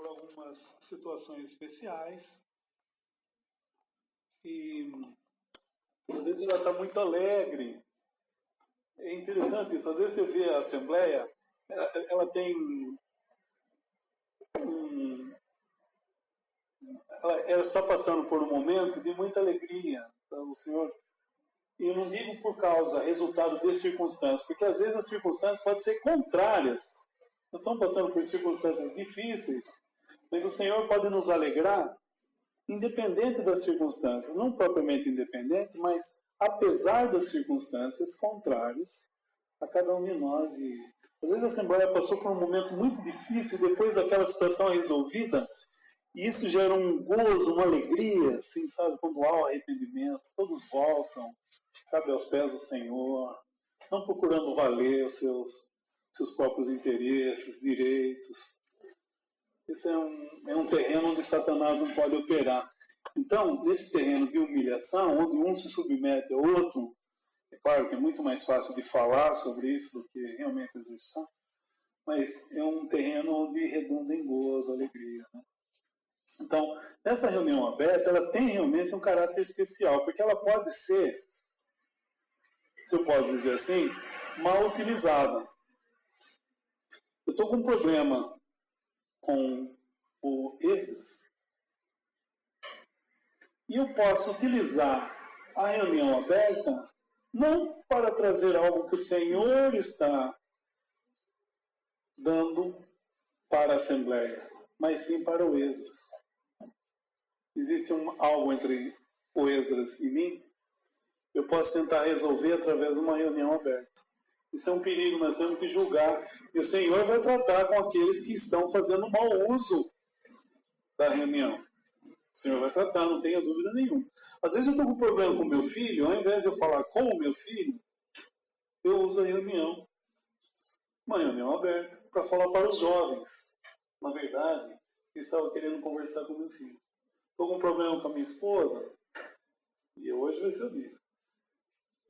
por algumas situações especiais e às vezes ela está muito alegre. É interessante isso, às vezes você vê a Assembleia, ela tem ela está passando por um momento de muita alegria. Então, o Senhor, e eu não digo por causa, resultado de circunstâncias, porque às vezes as circunstâncias podem ser contrárias. Nós estamos passando por circunstâncias difíceis, mas o Senhor pode nos alegrar independente das circunstâncias, não propriamente independente, mas apesar das circunstâncias contrárias a cada um de nós. E às vezes a Assembleia passou por um momento muito difícil e depois daquela situação resolvida, e isso gera um gozo, uma alegria, assim, sabe, quando há o arrependimento, todos voltam, sabe, aos pés do Senhor, não procurando valer os seus próprios interesses, direitos. Esse é um terreno onde Satanás não pode operar. Então, nesse terreno de humilhação, onde um se submete ao outro, é claro que é muito mais fácil de falar sobre isso do que realmente exercer, mas é um terreno onde redunda em gozo, alegria, né? Então, essa reunião aberta, ela tem realmente um caráter especial, porque ela pode ser, se eu posso dizer assim, mal utilizada. Eu estou com um problema com o Esdras, e eu posso utilizar a reunião aberta não para trazer algo que o Senhor está dando para a Assembleia, mas sim para o Esdras. Existe algo entre o Esdras e mim, eu posso tentar resolver através de uma reunião aberta. Isso é um perigo, nós temos que julgar. E o Senhor vai tratar com aqueles que estão fazendo mau uso da reunião. O Senhor vai tratar, não tenha dúvida nenhuma. Às vezes eu estou com um problema com o meu filho, ao invés de eu falar com o meu filho, eu uso a reunião. Uma reunião aberta, para falar para os jovens. Na verdade, eu estava querendo conversar com o meu filho. Estou com um problema com a minha esposa, e hoje vai ser o dia.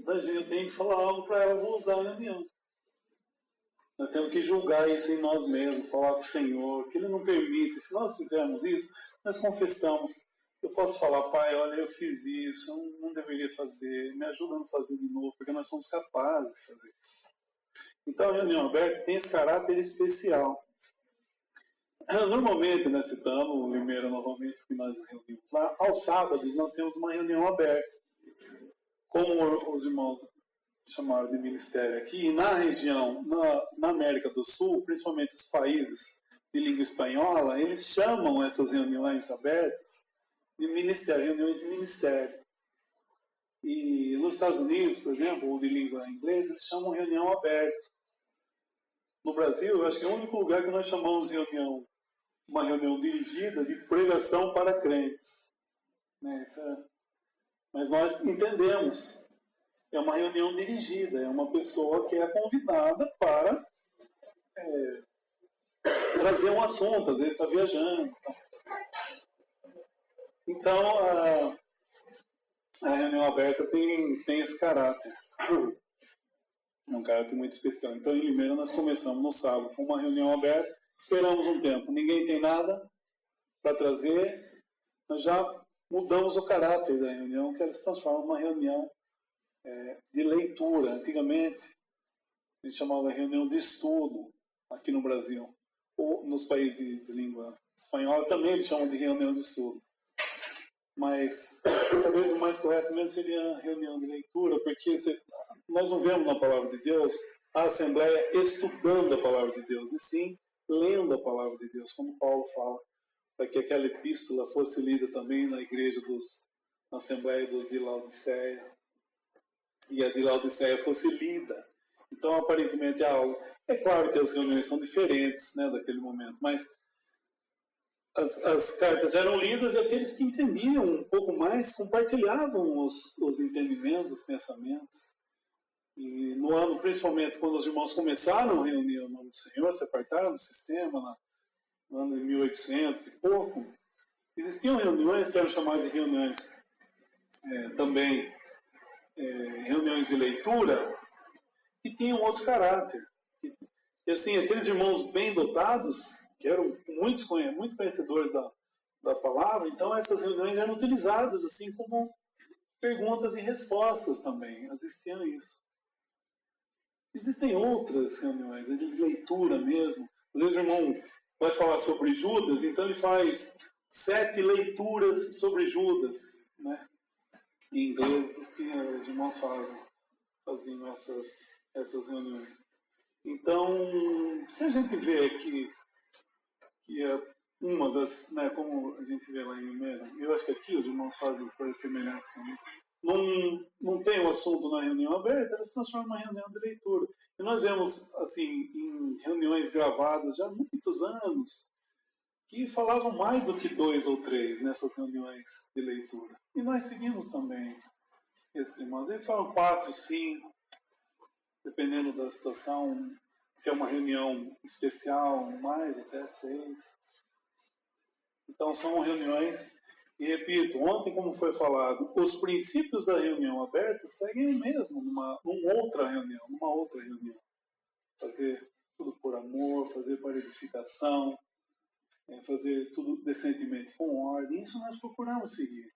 Eu tenho que falar algo para ela, vou usar a reunião. Nós temos que julgar isso em nós mesmos, falar com o Senhor, que Ele não permite. Se nós fizermos isso, nós confessamos. Eu posso falar, Pai, olha, eu fiz isso, eu não deveria fazer, me ajuda a não fazer de novo, porque nós somos capazes de fazer isso. Então a reunião aberta tem esse caráter especial. Normalmente, né, citando o Limeira novamente, que nós nos reunimos lá, aos sábados nós temos uma reunião aberta. Como os irmãos chamaram de ministério aqui, e na região, na América do Sul, principalmente os países de língua espanhola, eles chamam essas reuniões abertas de ministério, reuniões de ministério. E nos Estados Unidos, por exemplo, ou de língua inglesa, eles chamam reunião aberta. No Brasil, eu acho que é o único lugar que nós chamamos de reunião, uma reunião dirigida de pregação para crentes. Né? Mas nós entendemos, é uma reunião dirigida, é uma pessoa que é convidada para trazer um assunto, às vezes está viajando. Então, a reunião aberta tem esse caráter. É um caráter muito especial. Então, em Limeira, nós começamos no sábado com uma reunião aberta, esperamos um tempo, ninguém tem nada para trazer, nós já mudamos o caráter da reunião, que ela se transforma numa reunião de leitura. Antigamente, a gente chamava de reunião de estudo aqui no Brasil. Ou nos países de língua espanhola também eles chamam de reunião de estudo. Mas talvez o mais correto mesmo seria a reunião de leitura, porque nós não vemos na Palavra de Deus a Assembleia estudando a Palavra de Deus, e sim lendo a Palavra de Deus, como Paulo fala, para que aquela epístola fosse lida também na igreja na Assembleia dos de Laodiceia, e a de Laodiceia fosse lida. Então, aparentemente, há algo. É claro que as reuniões são diferentes, né, daquele momento, mas as cartas eram lidas e aqueles que entendiam um pouco mais compartilhavam os entendimentos, os pensamentos. E no ano, principalmente, quando os irmãos começaram a reunir o nome do Senhor, se apartaram do sistema, no ano de 1800 e pouco, existiam reuniões que eram chamadas de reuniões também reuniões de leitura, que tinham outro caráter. E assim, aqueles irmãos bem dotados, que eram com muito conhecedores da palavra, então essas reuniões eram utilizadas assim como perguntas e respostas também. Existiam isso. Existem outras reuniões, de leitura mesmo. Às vezes o irmão vai falar sobre Judas, então ele faz 7 leituras sobre Judas, né? Em inglês, os irmãos faziam essas reuniões. Então, se a gente vê que é uma das, né, como a gente vê lá em Número, eu acho que aqui os irmãos fazem coisas semelhantes também. Não tem o assunto na reunião aberta, ela se transforma em uma reunião de leitura. E nós vemos, assim, em reuniões gravadas já há muitos anos, que falavam mais do que 2 ou 3 nessas reuniões de leitura. E nós seguimos também esses irmãos. Eles falam 4, 5, dependendo da situação, se é uma reunião especial, mais até 6. Então são reuniões, e repito, ontem como foi falado, os princípios da reunião aberta seguem mesmo numa outra reunião. Fazer tudo por amor, fazer para edificação, fazer tudo decentemente com ordem, isso nós procuramos seguir.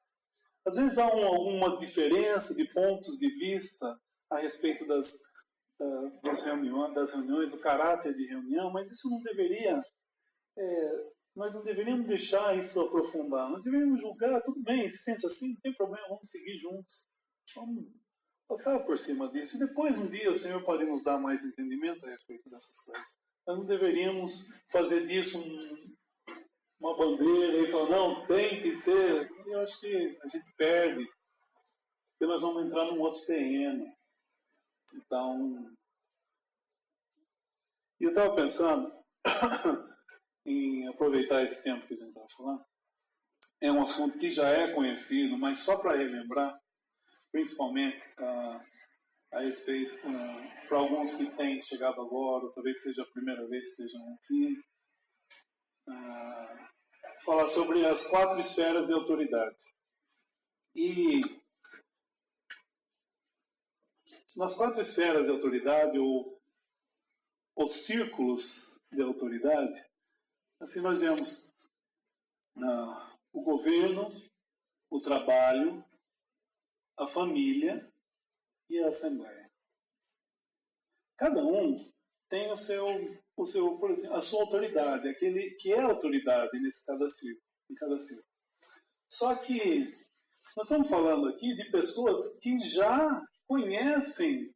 Às vezes há alguma diferença de pontos de vista a respeito das reuniões, do caráter de reunião, mas isso não deveria, nós não deveríamos deixar isso aprofundar, nós deveríamos julgar, tudo bem, se pensa assim, não tem problema, vamos seguir juntos, vamos passar por cima disso, e depois um dia o Senhor pode nos dar mais entendimento a respeito dessas coisas. Nós não deveríamos fazer disso uma bandeira e falar, não, tem que ser. Eu acho que a gente perde, porque nós vamos entrar num outro terreno. Então, eu estava pensando em aproveitar esse tempo que a gente estava falando. É um assunto que já é conhecido, mas só para relembrar, principalmente a respeito, para alguns que têm chegado agora, ou talvez seja a primeira vez que estejam aqui, falar sobre as 4 esferas de autoridade. E nas 4 esferas de autoridade, ou os círculos de autoridade, assim nós vemos o governo, o trabalho, a família e a assembleia. Cada um tem por exemplo, a sua autoridade, aquele que é autoridade em cada círculo. Só que nós estamos falando aqui de pessoas que já conhecem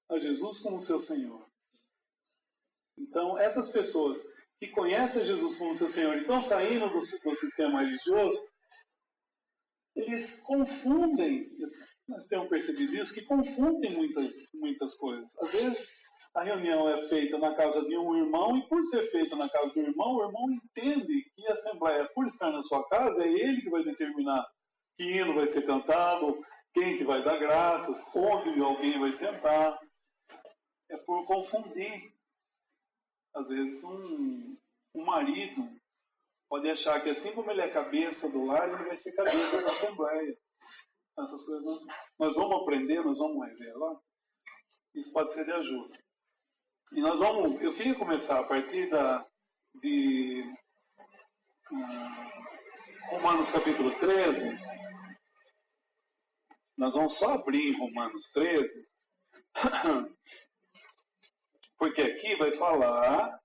a Jesus como seu Senhor. Então, essas pessoas que conhecem Jesus como seu Senhor e estão saindo do sistema religioso, eles confundem, nós temos percebido isso, que confundem muitas coisas. Às vezes, a reunião é feita na casa de um irmão e, por ser feita na casa do irmão, o irmão entende que a assembleia, por estar na sua casa, é ele que vai determinar que hino vai ser cantado, quem que vai dar graças, onde alguém vai sentar. É por confundir. Às vezes, um marido pode achar que, assim como ele é cabeça do lar, ele vai ser cabeça da assembleia. Essas coisas nós vamos aprender, nós vamos revelar. Isso pode ser de ajuda. E eu queria começar a partir de Romanos capítulo 13. Nós vamos só abrir em Romanos 13, porque aqui vai falar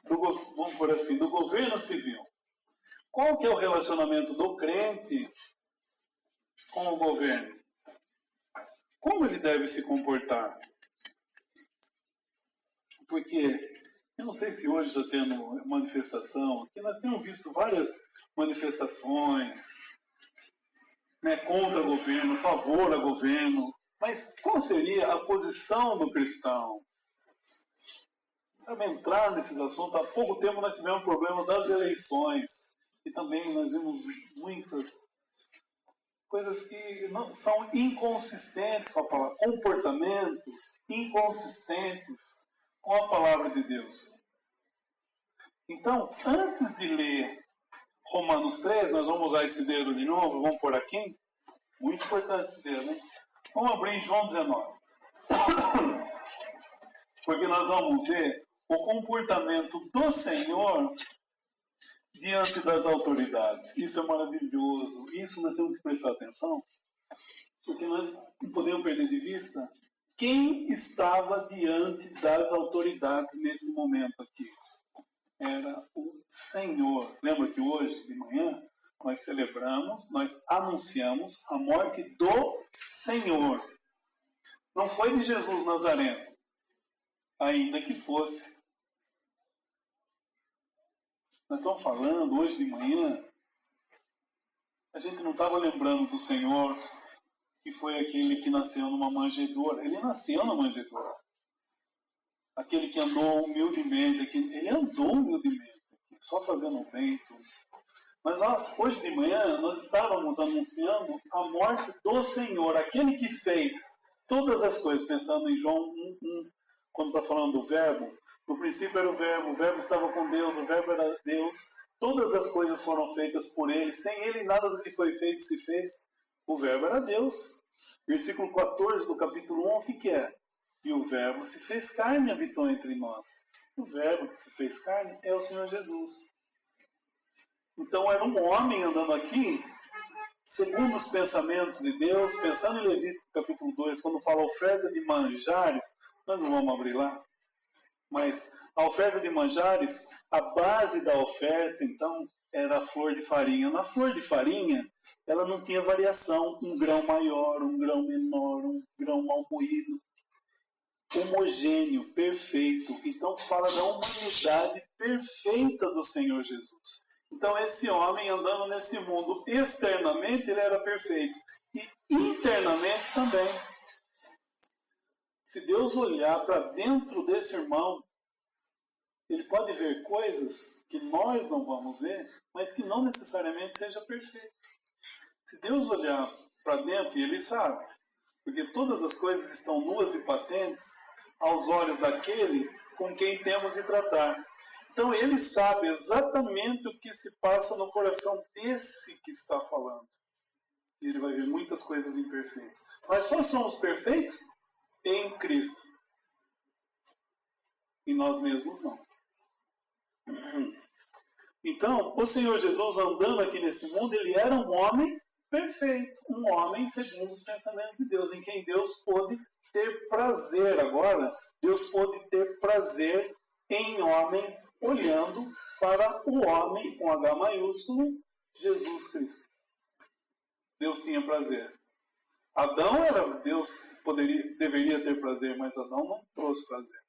vamos por assim, do governo civil. Qual que é o relacionamento do crente com o governo? Como ele deve se comportar? Porque eu não sei se hoje está tendo manifestação, aqui nós temos visto várias manifestações, né, contra o governo, favor ao governo, mas qual seria a posição do cristão? Sabe, entrar nesses assuntos, há pouco tempo nós tivemos o problema das eleições, e também nós vimos muitas coisas que não, são inconsistentes com a palavra, comportamentos inconsistentes com a palavra de Deus. Então, antes de ler Romanos 3, nós vamos usar esse dedo de novo, vamos por aqui. Muito importante esse dedo, né? Vamos abrir em João 19. Porque nós vamos ver o comportamento do Senhor diante das autoridades. Isso é maravilhoso. Isso nós temos que prestar atenção, porque nós não podemos perder de vista quem estava diante das autoridades nesse momento aqui. Era o Senhor. Lembra que hoje de manhã nós celebramos, nós anunciamos a morte do Senhor. Não foi de Jesus Nazareno, ainda que fosse. Nós estamos falando hoje de manhã, a gente não estava lembrando do Senhor que foi aquele que nasceu numa manjedoura. Ele nasceu na manjedoura. Aquele que andou humildemente, ele andou humildemente, só fazendo o bem e tudo. Mas hoje de manhã nós estávamos anunciando a morte do Senhor, aquele que fez todas as coisas, pensando em João 1, quando está falando do verbo. No princípio era o verbo estava com Deus, o verbo era Deus. Todas as coisas foram feitas por ele, sem ele nada do que foi feito se fez. O verbo era Deus. Versículo 14 do capítulo 1, o que é? E o verbo se fez carne e habitou entre nós. O verbo que se fez carne é o Senhor Jesus. Então era um homem andando aqui, segundo os pensamentos de Deus, pensando em Levítico capítulo 2, quando fala oferta de manjares, nós não vamos abrir lá, mas a oferta de manjares, a base da oferta, então, era a flor de farinha. Na flor de farinha, ela não tinha variação, um grão maior, um grão menor, um grão mal moído. Homogêneo, perfeito. Então fala da humanidade perfeita do Senhor Jesus. Então esse homem andando nesse mundo, externamente ele era perfeito. E internamente também. Se Deus olhar para dentro desse irmão, ele pode ver coisas que nós não vamos ver, mas que não necessariamente seja perfeito. Se Deus olhar para dentro, e ele sabe, porque todas as coisas estão nuas e patentes aos olhos daquele com quem temos de tratar. Então ele sabe exatamente o que se passa no coração desse que está falando. E ele vai ver muitas coisas imperfeitas. Nós só somos perfeitos em Cristo. E nós mesmos não. Então, o Senhor Jesus andando aqui nesse mundo, ele era um homem perfeito, um homem segundo os pensamentos de Deus, em quem Deus pôde ter prazer. Agora, Deus pôde ter prazer em homem, olhando para o homem, com H maiúsculo, Jesus Cristo. Deus tinha prazer. Adão era, Deus deveria ter prazer, mas Adão não trouxe prazer.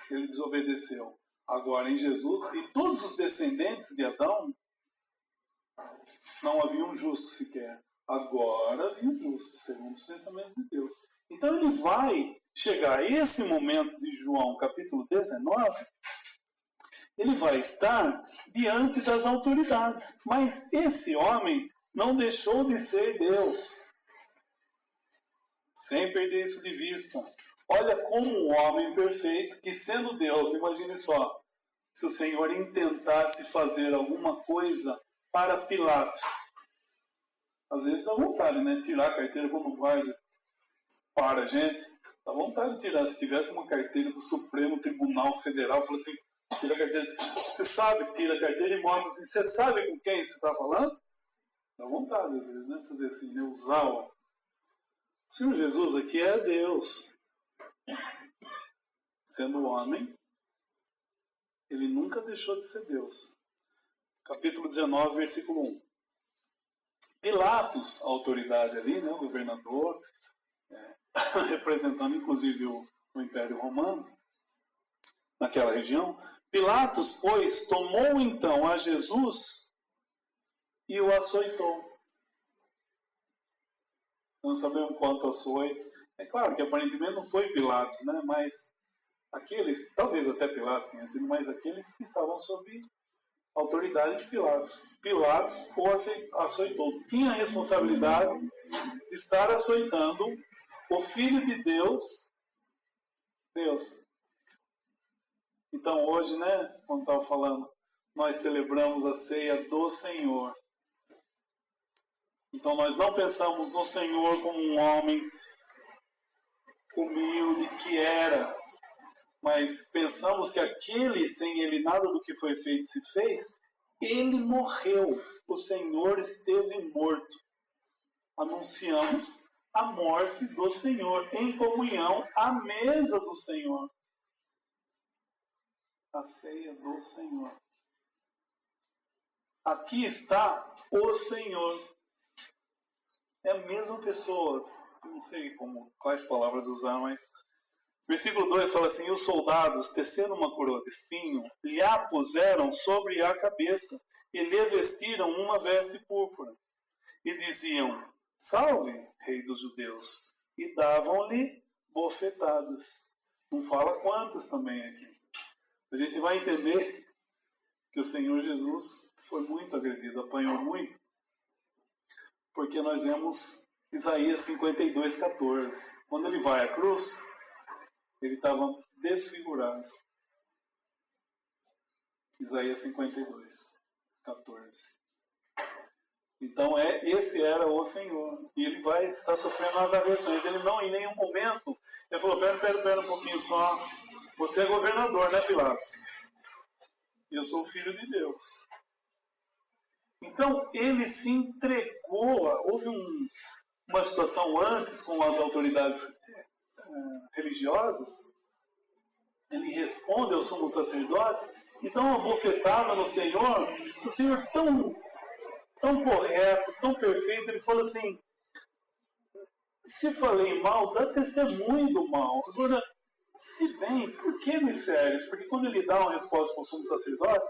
Ele desobedeceu. Agora, em Jesus, e todos os descendentes de Adão, não havia um justo sequer. Agora havia um justo, segundo os pensamentos de Deus. Então ele vai chegar a esse momento de João, capítulo 19, ele vai estar diante das autoridades. Mas esse homem não deixou de ser Deus. Sem perder isso de vista. Olha como um homem perfeito, que sendo Deus, imagine só, se o Senhor intentasse fazer alguma coisa para Pilatos. Às vezes dá vontade, né? Tirar a carteira como guarda para a gente. Dá vontade de tirar. Se tivesse uma carteira do Supremo Tribunal Federal, fala assim, tira a carteira. Você sabe, tira a carteira e mostra assim, você sabe com quem você está falando? Dá vontade, às vezes, né? Fazer assim, né? Usar o Senhor Jesus aqui é Deus. Sendo homem, ele nunca deixou de ser Deus. Capítulo 19, versículo 1. Pilatos, a autoridade ali, né, o governador, representando inclusive o Império Romano, naquela região. Pilatos, pois, tomou então a Jesus e o açoitou. Não sabemos quanto açoites. É claro que aparentemente não foi Pilatos, né? Mas aqueles, talvez até Pilatos tenha sido, mas aqueles que estavam sob a autoridade de Pilatos. Pilatos o açoitou. Tinha a responsabilidade de estar açoitando o Filho de Deus, Deus. Então hoje, né, como estava falando, nós celebramos a ceia do Senhor. Então nós não pensamos no Senhor como um homem humilde que era, mas pensamos que aquele, sem ele nada do que foi feito se fez, ele morreu, o Senhor esteve morto. Anunciamos a morte do Senhor, em comunhão à mesa do Senhor. A ceia do Senhor. Aqui está o Senhor. É a mesma pessoa. Não sei quais palavras usar, mas... Versículo 2 fala assim: os soldados, tecendo uma coroa de espinho, lhe a puseram sobre a cabeça e lhe vestiram uma veste púrpura. E diziam: salve, rei dos judeus. E davam-lhe bofetadas. Não fala quantas também aqui. A gente vai entender que o Senhor Jesus foi muito agredido, apanhou muito, porque nós vemos Isaías 52:14. Quando ele vai à cruz, ele estava desfigurado. Isaías 52:14. Então esse era o Senhor. E ele vai estar sofrendo as agressões. Ele não, em nenhum momento, ele falou: pera um pouquinho só. Você é governador, né, Pilatos? Eu sou o filho de Deus. Então ele se entregou. Houve uma situação antes com as autoridades religiosas. Ele responde ao sumo sacerdote e dá uma bofetada no Senhor. O Senhor tão correto, tão perfeito, ele fala assim: se falei mal, dá testemunho do mal. Agora, se bem, por que me feres? Porque quando ele dá uma resposta para o sumo sacerdote,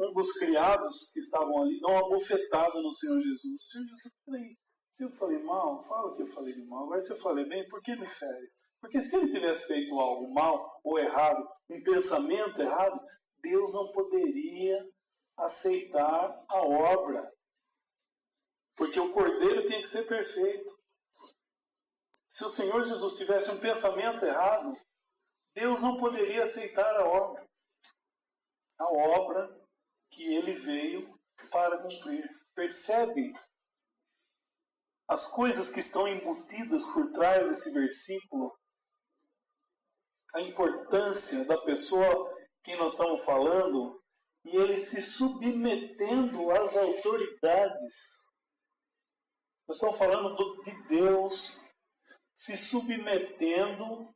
um dos criados que estavam ali dá uma bofetada no Senhor Jesus. Senhor Jesus, peraí, se eu falei mal, fala que eu falei de mal. Agora, se eu falei bem, por que me feres? Porque se ele tivesse feito algo mal ou errado, um pensamento errado, Deus não poderia aceitar a obra. Porque o cordeiro tem que ser perfeito. Se o Senhor Jesus tivesse um pensamento errado, Deus não poderia aceitar a obra. A obra que ele veio para cumprir. Percebe as coisas que estão embutidas por trás desse versículo? A importância da pessoa que nós estamos falando, e ele se submetendo às autoridades. Nós estamos falando de Deus se submetendo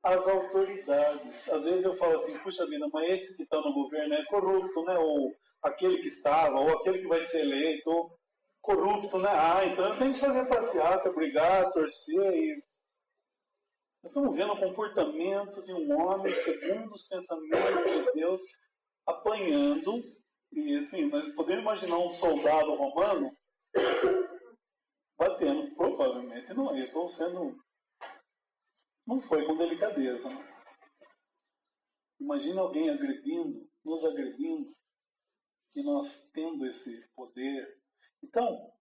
às autoridades. Às vezes eu falo assim: puxa vida, mas esse que está no governo é corrupto, né? Ou aquele que estava, ou aquele que vai ser eleito, ou corrupto, né? Então eu tenho que fazer passeata, brigar, torcer. E... nós estamos vendo o comportamento de um homem segundo os pensamentos de Deus, apanhando. E assim, nós podemos imaginar um soldado romano batendo, provavelmente não. Eu estou sendo... não foi com delicadeza. Imagina alguém agredindo, nos agredindo, e nós tendo esse poder. Então,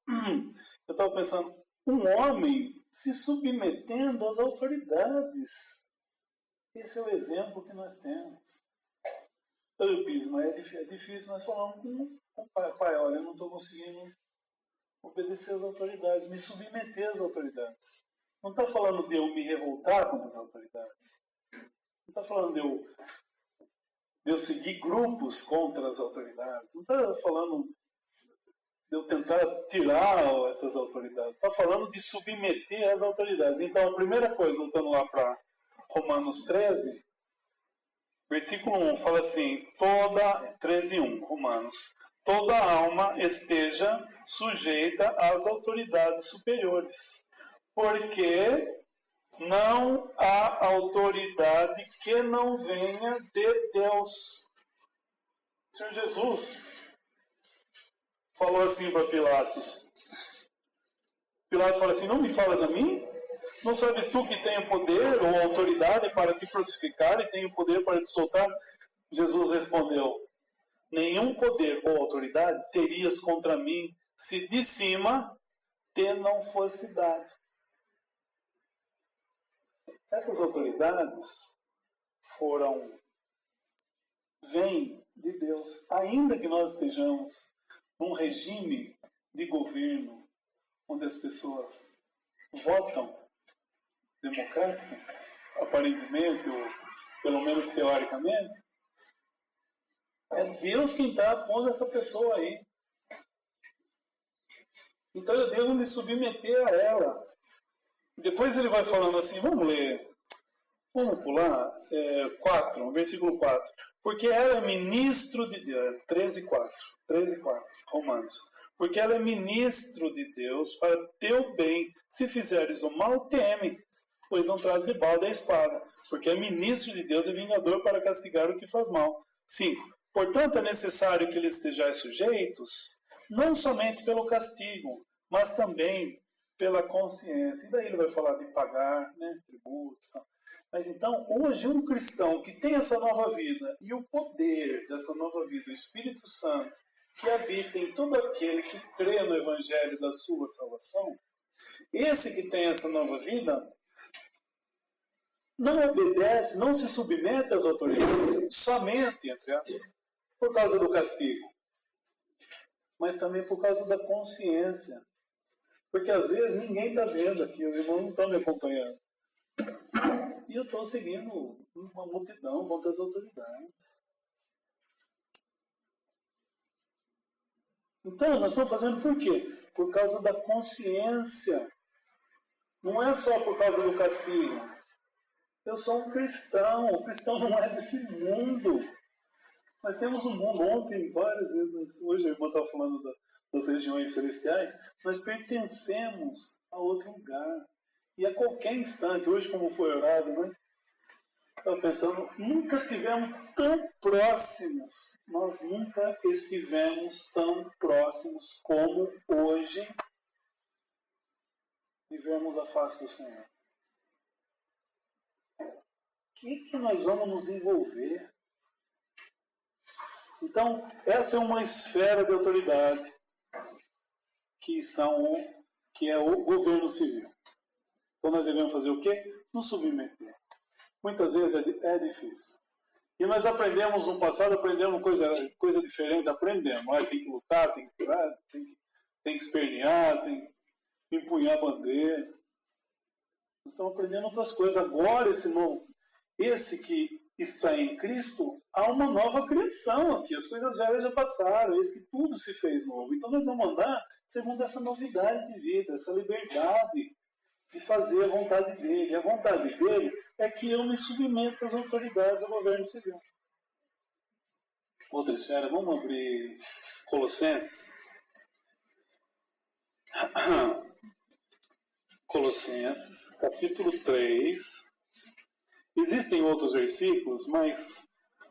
eu estava pensando, um homem se submetendo às autoridades. Esse é o exemplo que nós temos. Eu disse, mas é difícil nós falarmos com o pai. Pai, olha, eu não estou conseguindo obedecer às autoridades, me submeter às autoridades. Não está falando de eu me revoltar contra as autoridades. Não está falando de eu seguir grupos contra as autoridades. Não está falando de eu tentar tirar essas autoridades. Está falando de submeter às autoridades. Então, a primeira coisa, voltando lá para Romanos 13, versículo 1, fala assim: 13:1, Romanos. Toda alma esteja sujeita às autoridades superiores, porque não há autoridade que não venha de Deus. O Senhor Jesus falou assim para Pilatos. Pilatos fala assim: não me falas a mim? Não sabes tu que tenho poder ou autoridade para te crucificar e tenho poder para te soltar? Jesus respondeu: nenhum poder ou autoridade terias contra mim se de cima te não fosse dado. Essas autoridades vêm de Deus. Ainda que nós estejamos num regime de governo onde as pessoas votam democrática, aparentemente, ou pelo menos teoricamente, é Deus quem está pondo essa pessoa aí. Então eu devo me submeter a ela. Depois ele vai falando assim, vamos pular 4, versículo 4. Porque ela é ministro de Deus, 13:4, Romanos. Porque ela é ministro de Deus para teu bem. Se fizeres o mal, teme, pois não traz de balde a espada. Porque é ministro de Deus e vingador para castigar o que faz mal. 5. Portanto, é necessário que lhes estejais sujeitos, não somente pelo castigo, mas também pela consciência. E daí ele vai falar de pagar, né, tributos. Tá? Mas então, hoje, um cristão que tem essa nova vida e o poder dessa nova vida, o Espírito Santo, que habita em todo aquele que crê no Evangelho da sua salvação, esse que tem essa nova vida, não obedece, não se submete às autoridades somente, entre aspas, por causa do castigo, mas também por causa da consciência. Porque às vezes ninguém está vendo aqui, os irmãos não estão me acompanhando. E eu estou seguindo uma multidão contra as autoridades. Então, nós estamos fazendo por quê? Por causa da consciência. Não é só por causa do castigo. Eu sou um cristão. O cristão não é desse mundo. Nós temos um mundo. Ontem, várias vezes, hoje a irmã estava falando das regiões celestiais. Nós pertencemos a outro lugar. E a qualquer instante, hoje como foi orado, né? Estava pensando, nunca tivemos tão próximos. Nós nunca estivemos tão próximos como hoje vivemos a face do Senhor. O que nós vamos nos envolver? Então, essa é uma esfera de autoridade que é o governo civil. Então nós devemos fazer o quê? Nos submeter. Muitas vezes é difícil. E nós aprendemos no passado, aprendemos coisa diferente, aprendemos. Tem que lutar, tem que curar, tem que espernear, tem que empunhar a bandeira. Nós estamos aprendendo outras coisas. Agora, esse que está em Cristo, há uma nova criação aqui. As coisas velhas já passaram, esse que tudo se fez novo. Então nós vamos andar segundo essa novidade de vida, essa liberdade de fazer a vontade dele. A vontade dele é que eu me submeta às autoridades do governo civil. Outra esfera, vamos abrir Colossenses. Colossenses, capítulo 3. Existem outros versículos, mas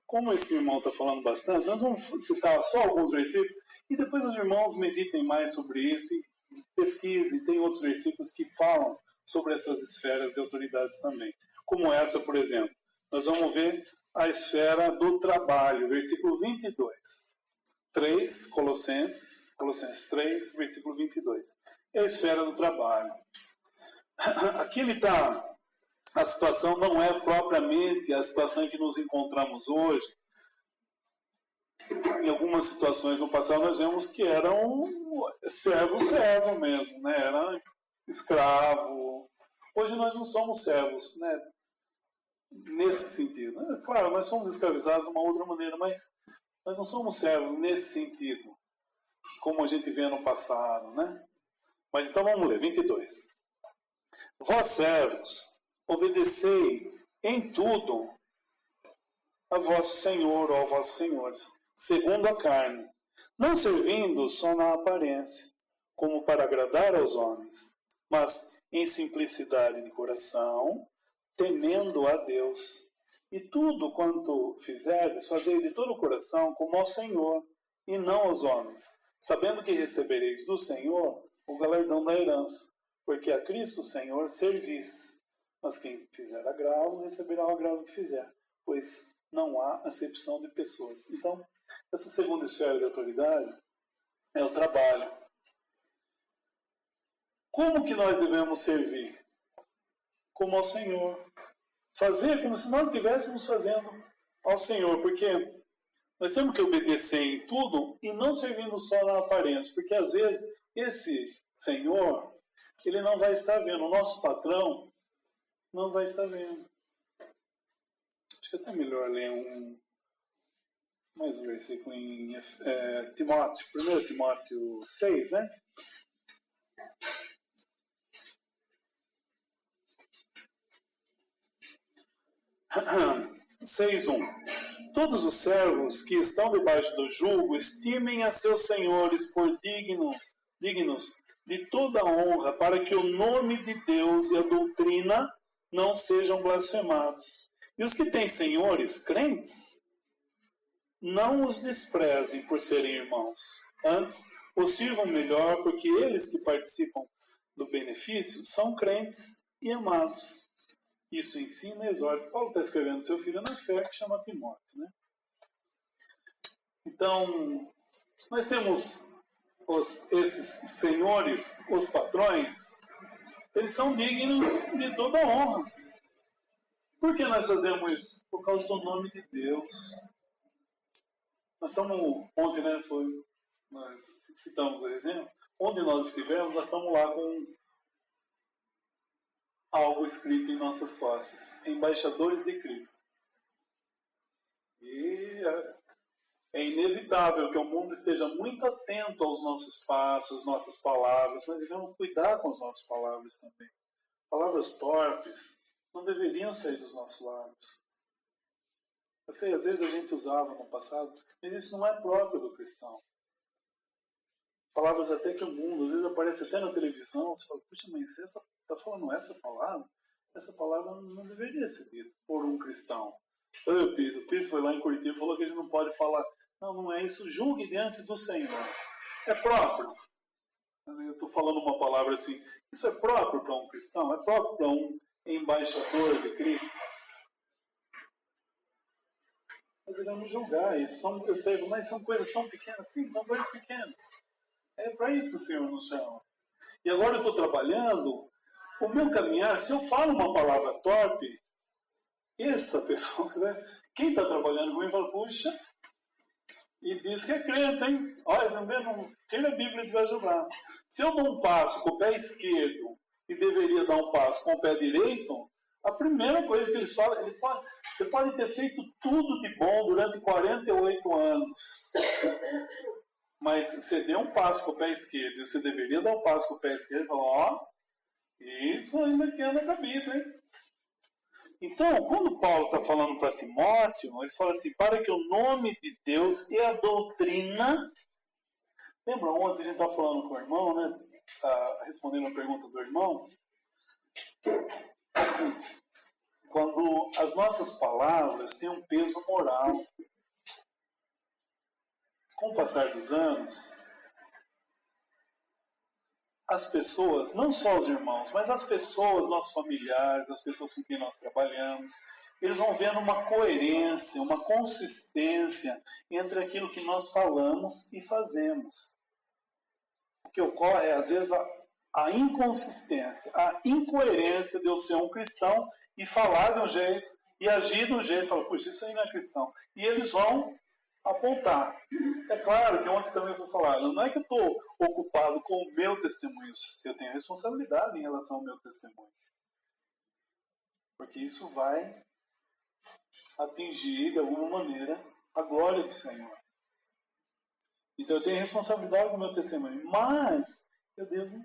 como esse irmão está falando bastante, nós vamos citar só alguns versículos e depois os irmãos meditem mais sobre isso e pesquisem. Tem outros versículos que falam sobre essas esferas de autoridades também. Como essa, por exemplo. Nós vamos ver a esfera do trabalho, versículo 22. 3, Colossenses 3, versículo 22. É a esfera do trabalho. Aqui ele está... A situação não é propriamente a situação em que nos encontramos hoje. Em algumas situações no passado nós vemos que era um servo mesmo, né? Era escravo. Hoje nós não somos servos, né? Nesse sentido. Claro, nós somos escravizados de uma outra maneira, mas nós não somos servos nesse sentido, como a gente vê no passado, né? Mas então vamos ler, 22. Vós servos, obedecei em tudo a vosso Senhor ou a vossos senhores, segundo a carne, não servindo só na aparência, como para agradar aos homens, mas em simplicidade de coração, temendo a Deus. E tudo quanto fizerdes, fazei de todo o coração como ao Senhor, e não aos homens, sabendo que recebereis do Senhor o galardão da herança, porque a Cristo Senhor servis. Mas quem fizer agravo, receberá o agravo que fizer, pois não há acepção de pessoas. Então, essa segunda esfera de autoridade é o trabalho. Como que nós devemos servir? Como ao Senhor. Fazer como se nós estivéssemos fazendo ao Senhor, porque nós temos que obedecer em tudo e não servindo só na aparência, porque às vezes esse Senhor, ele não vai estar vendo, o nosso patrão não vai estar vendo. Acho que é até melhor ler mais um versículo em Timóteo, 1 Timóteo 6, né? 6:1. Todos os servos que estão debaixo do jugo estimem a seus senhores por dignos de toda honra, para que o nome de Deus e a doutrina não sejam blasfemados. E os que têm senhores crentes, não os desprezem por serem irmãos. Antes, os sirvam melhor, porque eles que participam do benefício são crentes e amados. Isso ensina e exorta. Paulo está escrevendo seu filho na fé, que chama Timóteo, né? Então, nós temos esses senhores, os patrões, eles são dignos de toda honra. Por que nós fazemos isso? Por causa do nome de Deus. Nós estamos, ontem, né, nós citamos o exemplo, onde nós estivermos, nós estamos lá com algo escrito em nossas faces, embaixadores de Cristo. E é inevitável que o mundo esteja muito atento aos nossos passos, nossas palavras, mas devemos cuidar com as nossas palavras também. Palavras torpes não deveriam sair dos nossos lábios. Eu sei, às vezes a gente usava no passado, mas isso não é próprio do cristão. Palavras até que o mundo, às vezes aparece até na televisão, você fala, puxa, mas você está falando essa palavra? Essa palavra não deveria ser dita por um cristão. O Pires foi lá em Curitiba e falou que a gente não pode falar, não é isso, julgue diante do Senhor. É próprio. Eu estou falando uma palavra assim, isso é próprio para um cristão? É próprio para um embaixador de Cristo? Nós devemos julgar isso. Eu sei, mas são coisas tão pequenas. Sim, são coisas pequenas. É para isso que o Senhor nos chama. E agora eu estou trabalhando, o meu caminhar, se eu falo uma palavra torpe, essa pessoa, né, quem está trabalhando comigo, fala, puxa, e diz que é crente, hein? Olha, você não tira a Bíblia debaixo do braço. Se eu dou um passo com o pé esquerdo e deveria dar um passo com o pé direito, a primeira coisa que eles falam, você pode ter feito tudo de bom durante 48 anos. Mas você deu um passo com o pé esquerdo e você deveria dar um passo com o pé esquerdo e falar, isso ainda que anda cabido, hein? Então, quando Paulo está falando para Timóteo, ele fala assim, para que o nome de Deus e a doutrina... Lembra ontem a gente estava falando com o irmão, né? Respondendo a pergunta do irmão? Assim, quando as nossas palavras têm um peso moral, com o passar dos anos, as pessoas, não só os irmãos, mas as pessoas, nossos familiares, as pessoas com quem nós trabalhamos, eles vão vendo uma coerência, uma consistência entre aquilo que nós falamos e fazemos. O que ocorre é, às vezes, a inconsistência, a incoerência de eu ser um cristão e falar de um jeito e agir de um jeito, falar, puxa, isso aí não é cristão. E eles vão apontar. É claro que ontem também foi falado, não é que eu estou ocupado com o meu testemunho, eu tenho responsabilidade em relação ao meu testemunho. Porque isso vai atingir, de alguma maneira, a glória do Senhor. Então eu tenho responsabilidade com o meu testemunho, mas eu devo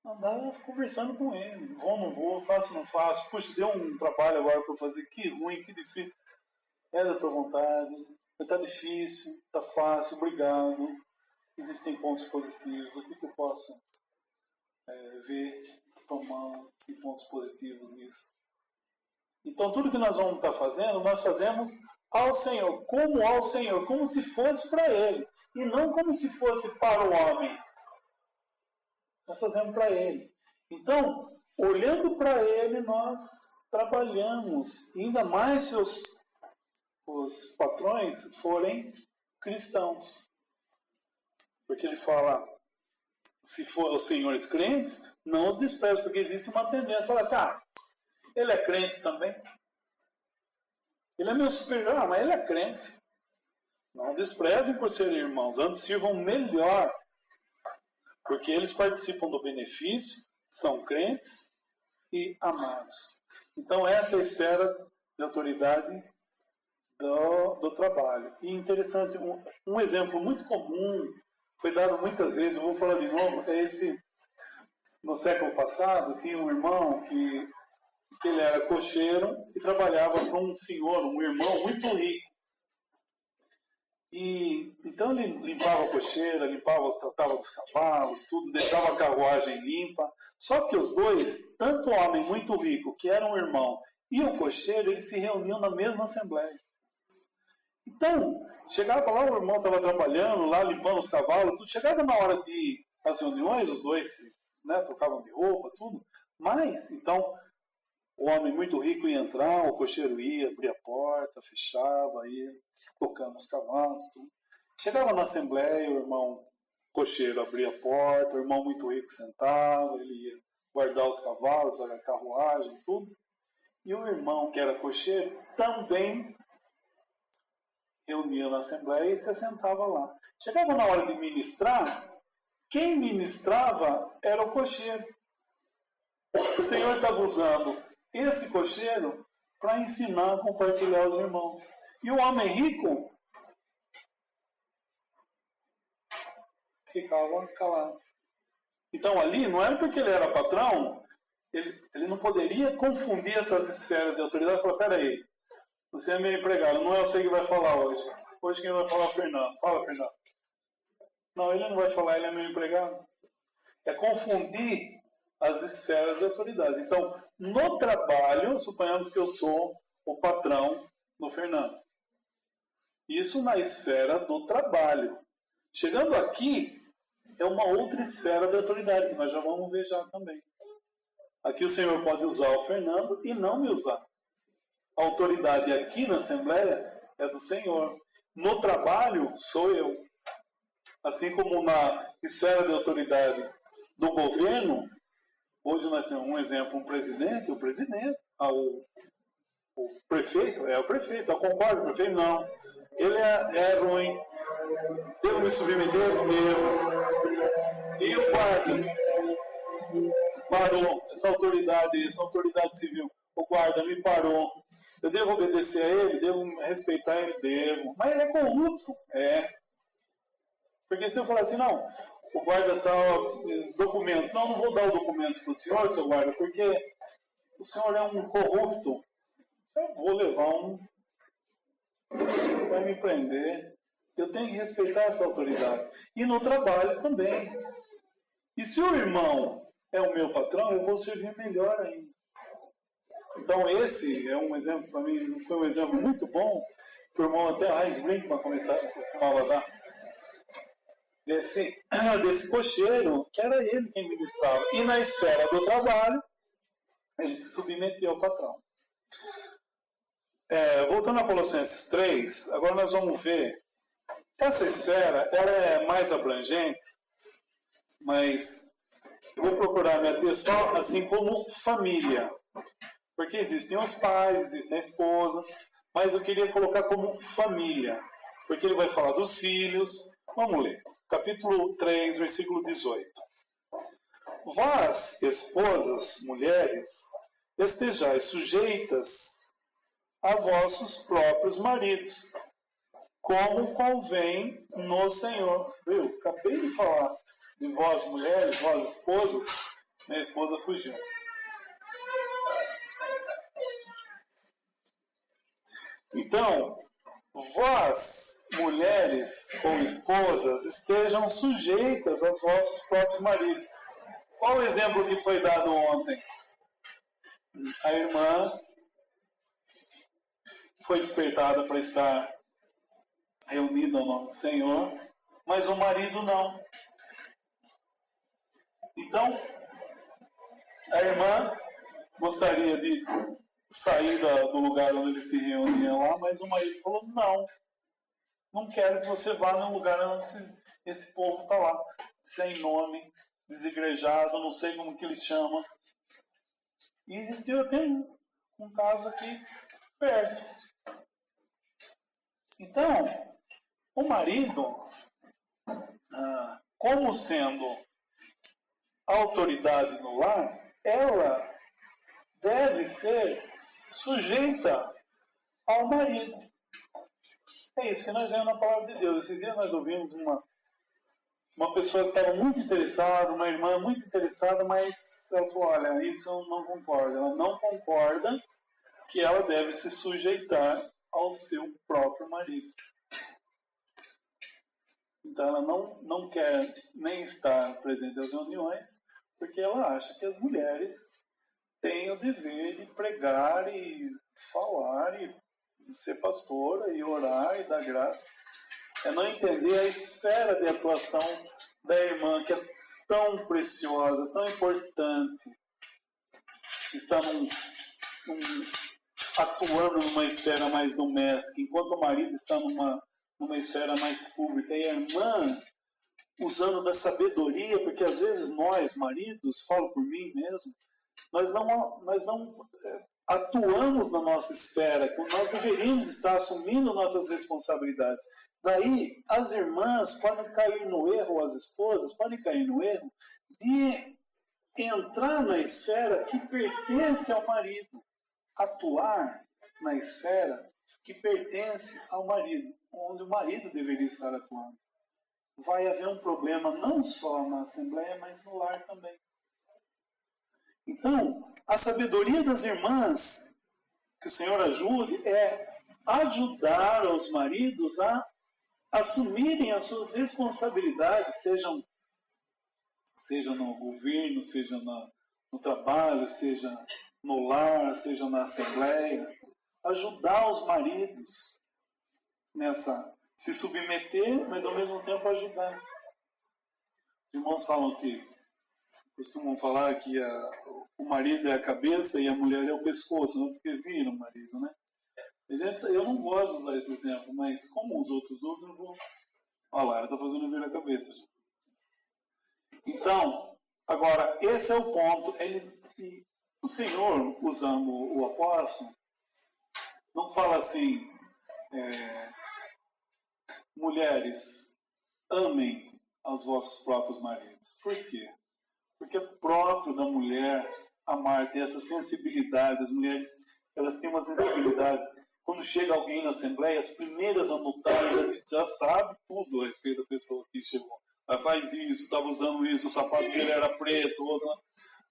andar conversando com ele. Vou, não vou, faço, não faço. Puxa, deu um trabalho agora para eu fazer, que ruim, que difícil. É da tua vontade. Está difícil, está fácil, obrigado. Existem pontos positivos. O que eu posso ver, tomar e pontos positivos nisso? Então, tudo que nós vamos estar fazendo, nós fazemos ao Senhor, como se fosse para Ele, e não como se fosse para o homem. Nós fazemos para Ele. Então, olhando para Ele, nós trabalhamos, e ainda mais se os patrões forem cristãos. Porque ele fala, se for os senhores crentes, não os desprezem, porque existe uma tendência de falar assim, ele é crente também. Ele é meu superior, mas ele é crente. Não desprezem por serem irmãos, antes sirvam melhor, porque eles participam do benefício, são crentes e amados. Então essa é a esfera de autoridade do trabalho. E interessante, um exemplo muito comum, foi dado muitas vezes, eu vou falar de novo, é esse, no século passado, tinha um irmão que ele era cocheiro e trabalhava para um senhor, um irmão muito rico. E então ele limpava a cocheira, tratava dos cavalos, tudo, deixava a carruagem limpa. Só que os dois, tanto o homem muito rico, que era um irmão, e o cocheiro, eles se reuniam na mesma assembleia. Então, chegava lá, o irmão estava trabalhando lá, limpando os cavalos, tudo. Chegava na hora de as reuniões, os dois, né, trocavam de roupa, tudo. Mas, então, o homem muito rico ia entrar, o cocheiro ia, abria a porta, fechava, ia tocando os cavalos, tudo. Chegava na assembleia, o irmão cocheiro abria a porta, o irmão muito rico sentava, ele ia guardar os cavalos, a carruagem, tudo. E o irmão, que era cocheiro, também reunia na assembleia e se assentava lá. Chegava na hora de ministrar, quem ministrava era o cocheiro. O Senhor estava usando esse cocheiro para ensinar a compartilhar os irmãos. E o homem rico ficava calado. Então ali, não era porque ele era patrão, ele não poderia confundir essas esferas de autoridade e falar, peraí, você é meu empregado, não é você que vai falar hoje. Hoje quem vai falar é o Fernando. Fala, Fernando. Não, ele não vai falar, ele é meu empregado. É confundir as esferas de autoridade. Então, no trabalho, suponhamos que eu sou o patrão do Fernando. Isso na esfera do trabalho. Chegando aqui, é uma outra esfera de autoridade, que nós já vamos ver já também. Aqui o Senhor pode usar o Fernando e não me usar. A autoridade aqui na Assembleia é do Senhor. No trabalho, sou eu. Assim como na esfera de autoridade do governo, hoje nós temos um exemplo, o presidente, o prefeito, é o prefeito. Eu concordo, o prefeito não. Ele é ruim. Devo me submeter mesmo. E o guarda parou, essa autoridade civil, o guarda me parou. Eu devo obedecer a ele? Devo respeitar ele? Devo. Mas ele é corrupto? É. Porque se eu falar assim, não, o guarda está documentos. Não vou dar o documento para o senhor, seu guarda, porque o senhor é um corrupto. Eu vou levar vai me prender. Eu tenho que respeitar essa autoridade. E no trabalho também. E se o irmão é o meu patrão, eu vou servir melhor ainda. Então esse é um exemplo, para mim, foi um exemplo muito bom, que o irmão até Heinz Brinkman costumava dar, desse cocheiro, que era ele quem ministrava. E na esfera do trabalho, ele se submetia ao patrão. Voltando a Colossenses 3, agora nós vamos ver, essa esfera ela é mais abrangente, mas eu vou procurar me ater só assim como família. Porque existem os pais, existem a esposa, mas eu queria colocar como família, porque ele vai falar dos filhos. Vamos ler, capítulo 3, versículo 18. Vós, esposas, mulheres, estejais sujeitas a vossos próprios maridos, como convém no Senhor. Viu? Acabei de falar de vós, mulheres, vós, esposas, minha esposa fugiu. Então, vós, mulheres ou esposas, estejam sujeitas aos vossos próprios maridos. Qual o exemplo que foi dado ontem? A irmã foi despertada para estar reunida ao nome do Senhor, mas o marido não. Então, a irmã gostaria de sair do lugar onde eles se reuniam lá, mas o marido falou, não quero que você vá no lugar onde esse povo está lá, sem nome, desigrejado, não sei como que eles chamam. E existiu até um caso aqui perto. Então, o marido, como sendo autoridade no lar, ela deve ser sujeita ao marido. É isso que nós vemos na palavra de Deus. Esses dias nós ouvimos uma pessoa que estava muito interessada, uma irmã muito interessada, mas ela falou, olha, isso eu não concordo. Ela não concorda que ela deve se sujeitar ao seu próprio marido. Então ela não quer nem estar presente nas reuniões, porque ela acha que as mulheres têm o dever de pregar e falar e ser pastora e orar e dar graça. É não entender a esfera de atuação da irmã, que é tão preciosa, tão importante, que está atuando numa esfera mais doméstica, enquanto o marido está numa esfera mais pública. E a irmã, usando da sabedoria, porque às vezes nós, maridos, falo por mim mesmo, nós não atuamos na nossa esfera, que nós deveríamos estar assumindo nossas responsabilidades. Daí, as irmãs podem cair no erro, as esposas podem cair no erro de entrar na esfera que pertence ao marido, atuar na esfera que pertence ao marido, onde o marido deveria estar atuando. Vai haver um problema não só na Assembleia, mas no lar também. Então, a sabedoria das irmãs, que o Senhor ajude, é ajudar os maridos a assumirem as suas responsabilidades, seja no governo, seja no trabalho, seja no lar, seja na Assembleia. Ajudar os maridos nessa, se submeter, mas ao mesmo tempo ajudar. Os irmãos costumam falar que o marido é a cabeça e a mulher é o pescoço, não porque vira o marido, né? Eu não gosto de usar esse exemplo, mas como os outros usam, eu vou... Olha lá, ela está fazendo virar a cabeça. Então, agora, esse é o ponto. E o Senhor, usando o apóstolo, não fala assim, mulheres, amem aos vossos próprios maridos. Por quê? Porque é próprio da mulher amar, ter essa sensibilidade. As mulheres, elas têm uma sensibilidade. Quando chega alguém na Assembleia, as primeiras a notar já sabe tudo a respeito da pessoa que chegou. Ela faz isso, estava usando isso, o sapato dele era preto, outra.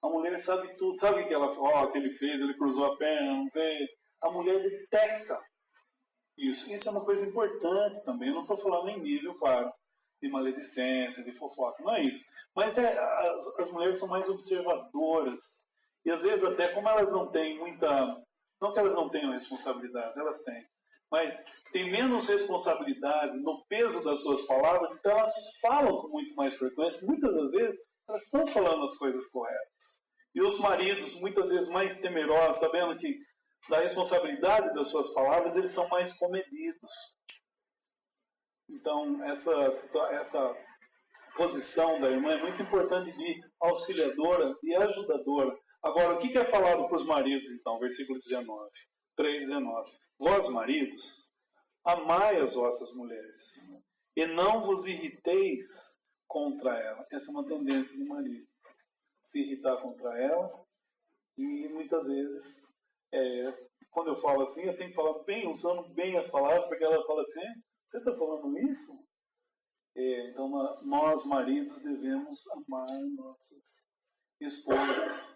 A mulher sabe tudo. Sabe o que ela falou? Que ele fez, ele cruzou a perna, não veio. A mulher detecta isso. Isso é uma coisa importante também. Eu não estou falando em nível, claro, de maledicência, de fofoca. Não é isso. Mas as mulheres são mais observadoras. E às vezes até como elas não têm muita... Não que elas não tenham responsabilidade, elas têm. Mas tem menos responsabilidade no peso das suas palavras, então elas falam com muito mais frequência. Muitas das vezes, elas estão falando as coisas corretas. E os maridos, muitas vezes mais temerosos, sabendo que da responsabilidade das suas palavras, eles são mais comedidos. Então, essa posição da irmã é muito importante de auxiliadora e ajudadora. Agora, o que é falado para os maridos, então? Versículo 19, 3:19. Vós, maridos, amai as vossas mulheres, e não vos irriteis contra ela. Essa é uma tendência do marido. Se irritar contra ela, e muitas vezes, quando eu falo assim, eu tenho que falar bem, usando bem as palavras, porque ela fala assim, você está falando isso? Então, nós, maridos, devemos amar nossas esposas.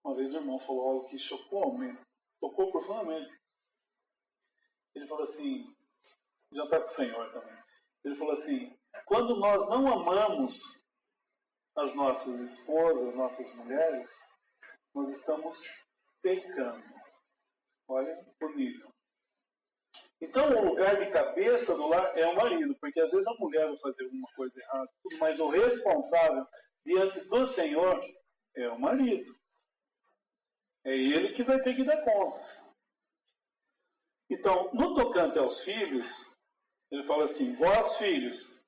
Uma vez o irmão falou algo que chocou-me, tocou profundamente. Ele falou assim, já está com o Senhor também. Ele falou assim, quando nós não amamos as nossas esposas, as nossas mulheres, nós estamos pecando. Olha o nível. Então, o lugar de cabeça do lar é o marido, porque às vezes a mulher vai fazer alguma coisa errada, mas o responsável diante do Senhor é o marido. É ele que vai ter que dar contas. Então, no tocante aos filhos, ele fala assim, vós, filhos,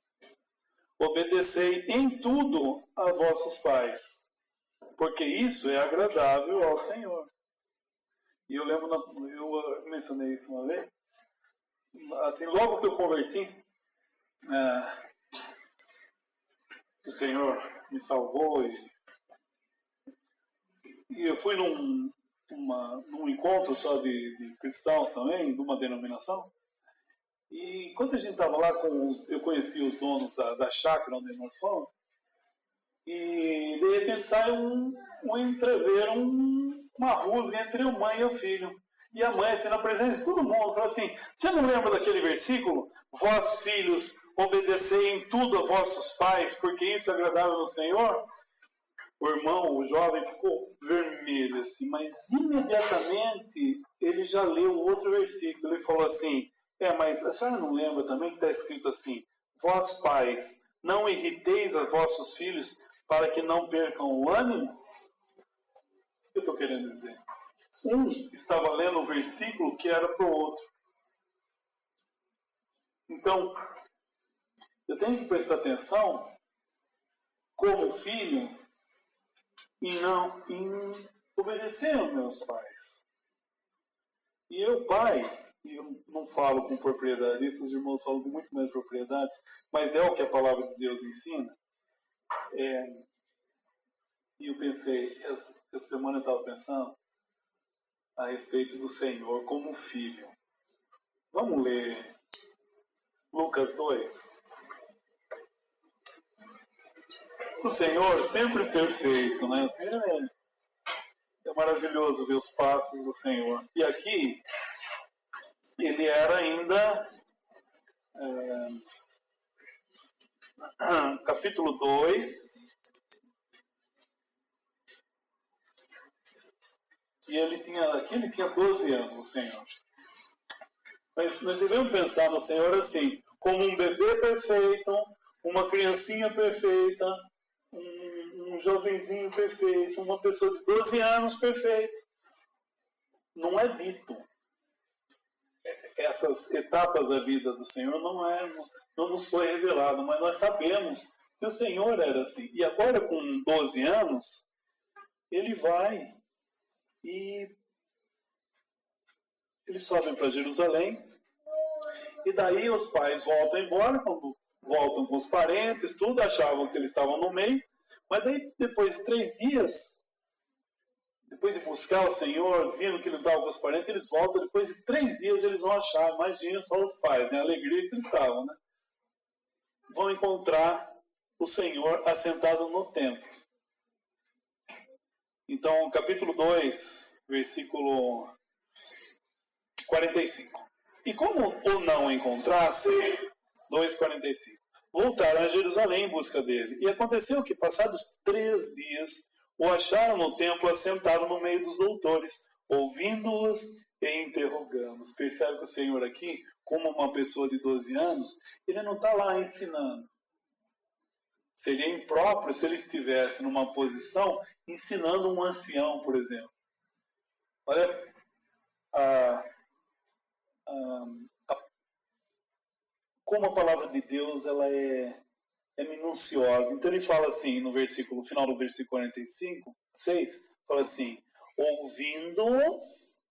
obedecei em tudo a vossos pais, porque isso é agradável ao Senhor. E eu lembro, eu mencionei isso uma vez, assim, logo que eu converti, o Senhor me salvou e eu fui num encontro só de cristãos também, de uma denominação. E quando a gente estava lá, eu conheci os donos da chácara onde nós fomos, e de repente sai uma rusga entre a mãe e o filho. E a mãe, assim, na presença de todo mundo, fala assim: você não lembra daquele versículo? Vós, filhos, obedecei em tudo a vossos pais, porque isso é agradável no Senhor? O irmão, o jovem, ficou vermelho, assim, mas imediatamente ele já leu o outro versículo. Ele falou assim: mas a senhora não lembra também que está escrito assim: vós, pais, não irriteis a vossos filhos para que não percam o ânimo? O que eu estou querendo dizer? Um estava lendo o versículo que era para o outro. Então, eu tenho que prestar atenção, como filho, em obedecer aos meus pais. E eu, pai, e eu não falo com propriedade, isso os irmãos falam com muito mais propriedade, mas é o que a palavra de Deus ensina. E eu pensei, essa semana eu estava pensando a respeito do Senhor como filho. Vamos ler Lucas 2. O Senhor sempre perfeito, né? É maravilhoso ver os passos do Senhor. E aqui, ele era ainda capítulo 2. E aqui ele tinha 12 anos, o Senhor. Mas nós devemos pensar no Senhor assim, como um bebê perfeito, uma criancinha perfeita, um jovenzinho perfeito, uma pessoa de 12 anos perfeito. Não é dito. Essas etapas da vida do Senhor não nos foi revelado, mas nós sabemos que o Senhor era assim. E agora, com 12 anos, ele vai e eles sobem para Jerusalém. E daí os pais voltam embora, quando voltam com os parentes, tudo, achavam que eles estavam no meio. Mas daí, depois de 3 dias, depois de buscar o Senhor, vindo que ele estava com os parentes, eles voltam. Depois de 3 dias eles vão achar, imagina só os pais, né? A alegria que eles estavam, né? Vão encontrar o Senhor assentado no templo. Então, capítulo 2, versículo 45. E como o não encontrasse, 2,45, voltaram a Jerusalém em busca dele. E aconteceu que, passados 3 dias, o acharam no templo assentado no meio dos doutores, ouvindo-os e interrogando-os. Percebe que o Senhor aqui, como uma pessoa de 12 anos, ele não está lá ensinando. Seria impróprio se ele estivesse numa posição ensinando um ancião, por exemplo. Olha como a palavra de Deus ela é minuciosa. Então ele fala assim, no final do versículo 45, 6, fala assim: ouvindo-os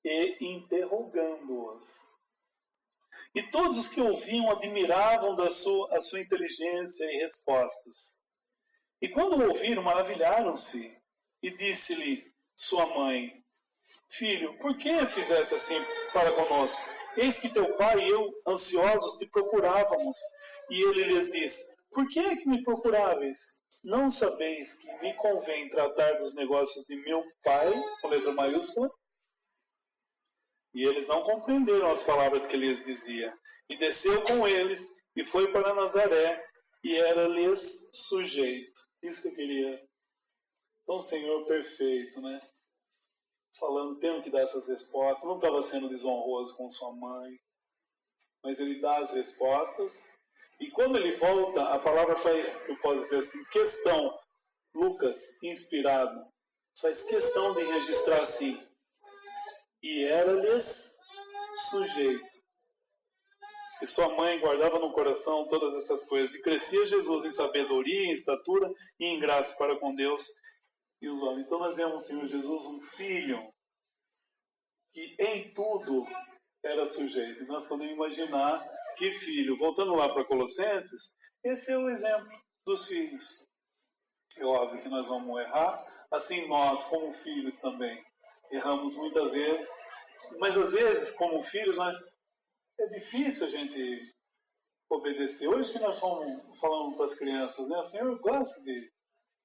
e interrogando-os. E todos os que ouviam admiravam a sua inteligência e respostas. E quando o ouviram, maravilharam-se. E disse-lhe sua mãe: filho, por que fizeste assim para conosco? Eis que teu pai e eu, ansiosos, te procurávamos. E ele lhes disse: por que é que me procuráveis? Não sabeis que me convém tratar dos negócios de meu pai, com letra maiúscula? E eles não compreenderam as palavras que lhes dizia. E desceu com eles, e foi para Nazaré, e era-lhes sujeito. Isso que eu queria. Então, o Senhor perfeito, né? Falando, tenho que dar essas respostas. Não estava sendo desonroso com sua mãe, mas ele dá as respostas. E quando ele volta, a palavra faz, eu posso dizer assim, questão. Lucas, inspirado, faz questão de registrar assim: e era-lhes sujeito. E sua mãe guardava no coração todas essas coisas. E crescia Jesus em sabedoria, em estatura e em graça para com Deus e os homens. Então nós vemos o Senhor Jesus, um filho, que em tudo era sujeito. E nós podemos imaginar que filho, voltando lá para Colossenses, esse é o exemplo dos filhos. É óbvio que nós vamos errar, assim nós, como filhos também, erramos muitas vezes, mas às vezes, como filhos, é difícil a gente obedecer. Hoje que nós estamos falando para as crianças, né? O Senhor gosta de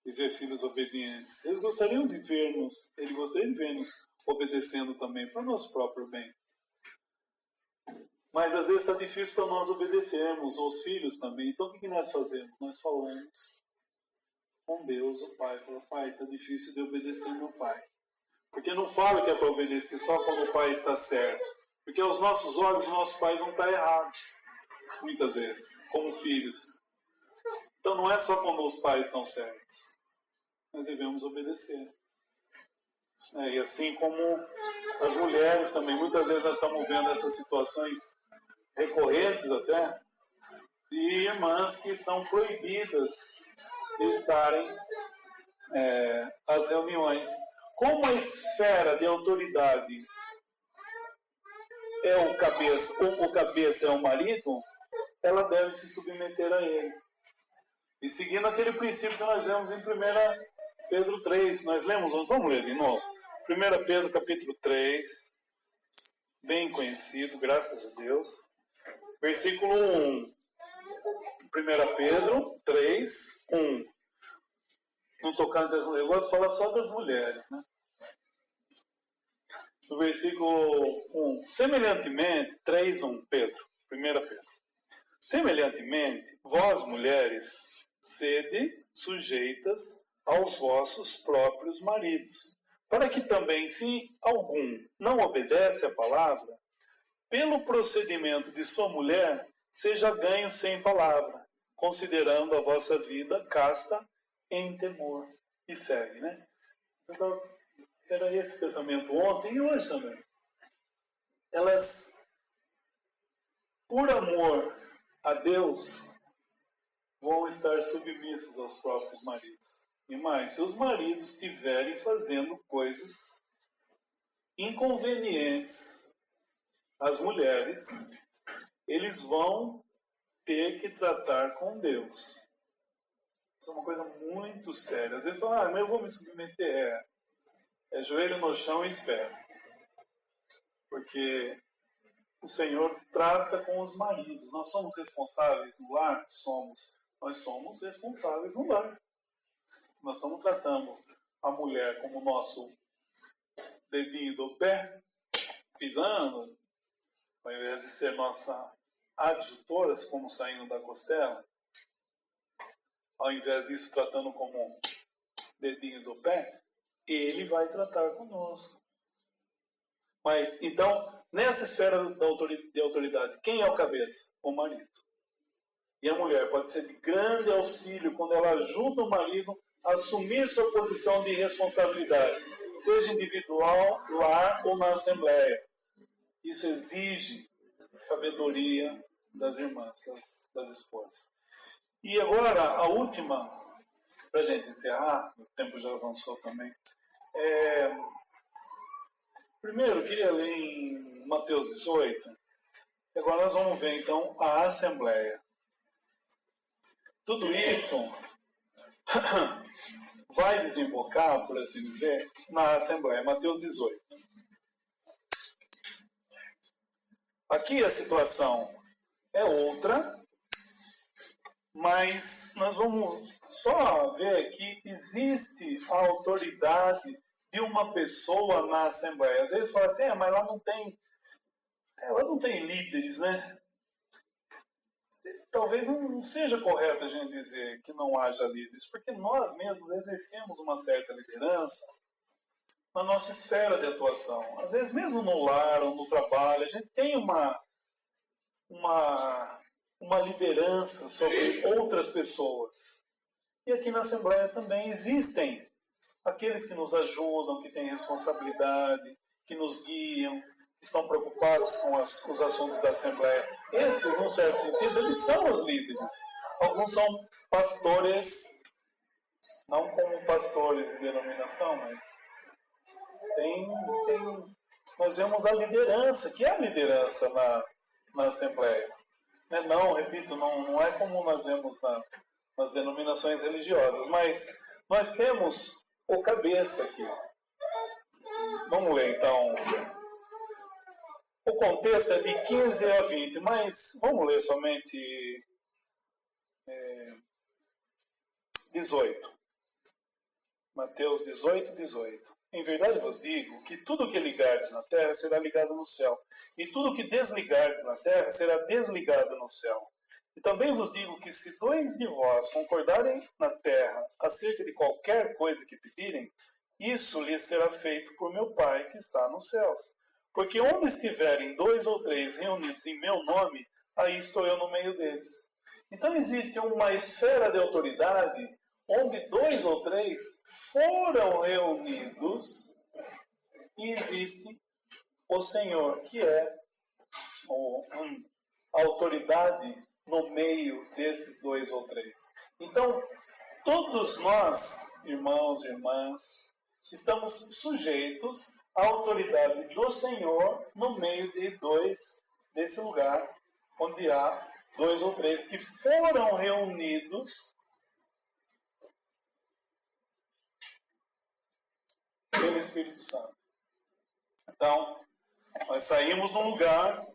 ver filhos obedientes. Eles gostariam de ver-nos, Ele gostaria de ver-nos obedecendo também para o nosso próprio bem. Mas às vezes está difícil para nós obedecermos, os filhos também. Então o que nós fazemos? Nós falamos com Deus, o Pai. Fala, Pai, está difícil de obedecer meu Pai. Porque não fala que é para obedecer só quando o Pai está certo. Porque aos nossos olhos, os nossos pais vão estar errados. Muitas vezes, como filhos. Então não é só quando os pais estão certos. Nós devemos obedecer. E assim como as mulheres também. Muitas vezes nós estamos vendo essas situações recorrentes até, de irmãs que são proibidas de estarem às reuniões. Como a esfera de autoridade é o cabeça é o marido, ela deve se submeter a ele. E seguindo aquele princípio que nós vemos em 1 Pedro 3, nós lemos, vamos ler de novo. 1 Pedro capítulo 3, bem conhecido, graças a Deus. Versículo 1. 1 Pedro 3, 1. Não tocando das mulheres, eu gosto de falar só das mulheres, né? No versículo 1. Semelhantemente, 3, 1, Pedro, 1 Pedro. Semelhantemente, vós mulheres, sede sujeitas aos vossos próprios maridos, para que também, se algum não obedece à palavra, pelo procedimento de sua mulher, seja ganho sem palavra, considerando a vossa vida casta em temor. E segue, né? Então, era esse pensamento ontem e hoje também. Elas, por amor a Deus, vão estar submissas aos próprios maridos. E mais, se os maridos estiverem fazendo coisas inconvenientes às mulheres, eles vão ter que tratar com Deus. Isso é uma coisa muito séria. Às vezes falam, mas eu vou me submeter. É joelho no chão e espera. Porque o Senhor trata com os maridos. Nós somos responsáveis no lar? Somos. Nós somos responsáveis no lar. Nós estamos tratando a mulher como nosso dedinho do pé, pisando, ao invés de ser nossa adjutora, como saindo da costela, ao invés disso tratando como dedinho do pé, ele vai tratar conosco. Mas, então, nessa esfera de autoridade, quem é o cabeça? O marido. E a mulher pode ser de grande auxílio quando ela ajuda o marido a assumir sua posição de responsabilidade, seja individual, lar ou na assembleia. Isso exige sabedoria das irmãs, das esposas. E agora, a última, para a gente encerrar, o tempo já avançou também. Primeiro, eu queria ler em Mateus 18. Agora nós vamos ver, então, a Assembleia. Tudo isso vai desembocar, por assim dizer, na Assembleia. Mateus 18. Aqui a situação é outra, mas nós vamos só ver que existe a autoridade de uma pessoa na Assembleia. Às vezes fala assim, mas lá não tem líderes, né? Talvez não seja correto a gente dizer que não haja líderes, porque nós mesmos exercemos uma certa liderança na nossa esfera de atuação. Às vezes, mesmo no lar ou no trabalho, a gente tem uma liderança sobre outras pessoas. E aqui na Assembleia também existem aqueles que nos ajudam, que têm responsabilidade, que nos guiam, que estão preocupados com os assuntos da Assembleia. Esses, num certo sentido, eles são os líderes. Alguns são pastores, não como pastores de denominação, mas nós vemos a liderança, que é a liderança na Assembleia. Não, repito, não é como nós vemos nas denominações religiosas, mas nós temos o cabeça aqui. Vamos ler então. O contexto é de 15 a 20, mas vamos ler somente 18. Mateus 18, 18. Em verdade vos digo que tudo o que ligardes na terra será ligado no céu, e tudo o que desligardes na terra será desligado no céu. E também vos digo que se dois de vós concordarem na terra acerca de qualquer coisa que pedirem, isso lhes será feito por meu Pai que está nos céus. Porque onde estiverem 2 ou 3 reunidos em meu nome, aí estou eu no meio deles. Então existe uma esfera de autoridade onde 2 ou 3 foram reunidos e existe o Senhor, que é a autoridade no meio desses 2 ou 3. Então, todos nós, irmãos e irmãs, estamos sujeitos à autoridade do Senhor no meio de desse lugar onde há 2 ou 3 que foram reunidos pelo Espírito Santo. Então, nós saímos de um lugar,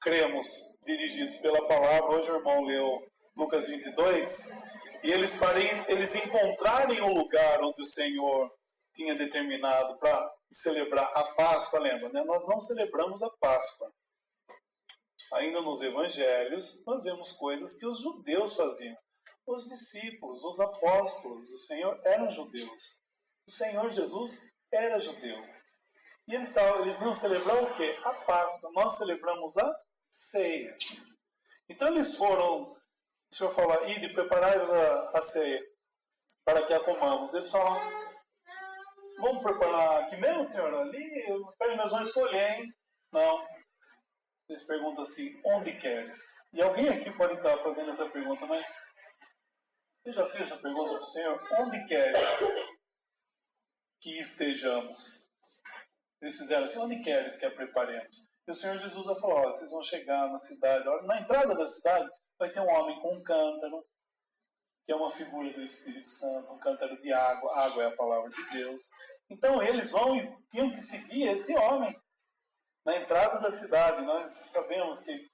cremos, dirigidos pela palavra. Hoje o irmão leu Lucas 22, e eles encontrarem o lugar onde o Senhor tinha determinado para celebrar a Páscoa. Lembra, né? Nós não celebramos a Páscoa. Ainda nos evangelhos, nós vemos coisas que os judeus faziam. Os discípulos, os apóstolos do Senhor eram judeus. O Senhor Jesus era judeu. E eles iam celebrar o quê? A Páscoa. Nós celebramos a ceia. Então eles foram, o Senhor fala, ide, preparai-vos a ceia, para que a comamos. Eles falam, vamos preparar aqui mesmo, Senhor? Ali, nós vamos escolher, hein? Não. Eles perguntam assim, onde queres? E alguém aqui pode estar fazendo essa pergunta, mas eu já fiz essa pergunta para o Senhor, onde queres que estejamos? Eles fizeram assim, onde queres que a preparemos? E o Senhor Jesus vai falar, vocês vão chegar na cidade, na entrada da cidade vai ter um homem com um cântaro, que é uma figura do Espírito Santo, um cântaro de água, água é a palavra de Deus. Então eles vão e tinham que seguir esse homem na entrada da cidade. Nós sabemos que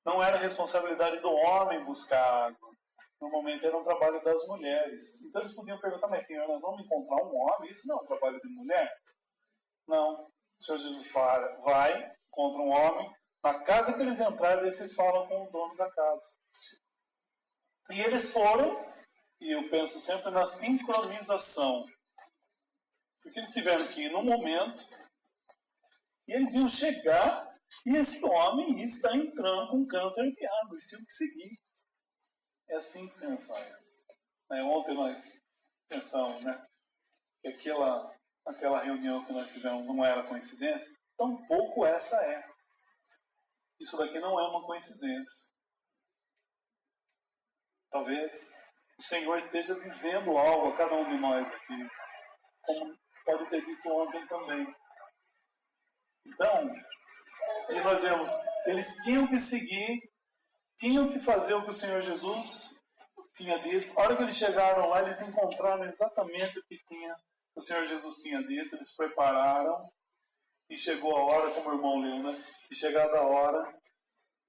não era responsabilidade do homem buscar água. Normalmente era um trabalho das mulheres. Então eles podiam perguntar, mas Senhor, nós vamos encontrar um homem? Isso não é um trabalho de mulher? Não. O Senhor Jesus fala, vai, encontra um homem. Na casa que eles entraram, eles falam com o dono da casa. E eles foram, e eu penso sempre na sincronização. Porque eles tiveram que ir num momento, e eles iam chegar, e esse homem está entrando com um cântaro de água, eles tinham que seguir. É assim que o Senhor faz. Ontem nós pensamos, que aquela reunião que nós tivemos não era coincidência, tampouco essa é. Isso daqui não é uma coincidência. Talvez o Senhor esteja dizendo algo a cada um de nós aqui, como pode ter dito ontem também. Então, e nós vemos, eles tinham que seguir, tinham que fazer o que o Senhor Jesus tinha dito. A hora que eles chegaram lá, eles encontraram exatamente o que o Senhor Jesus tinha dito, eles prepararam, e chegou a hora, como o irmão leu, e chegada a hora,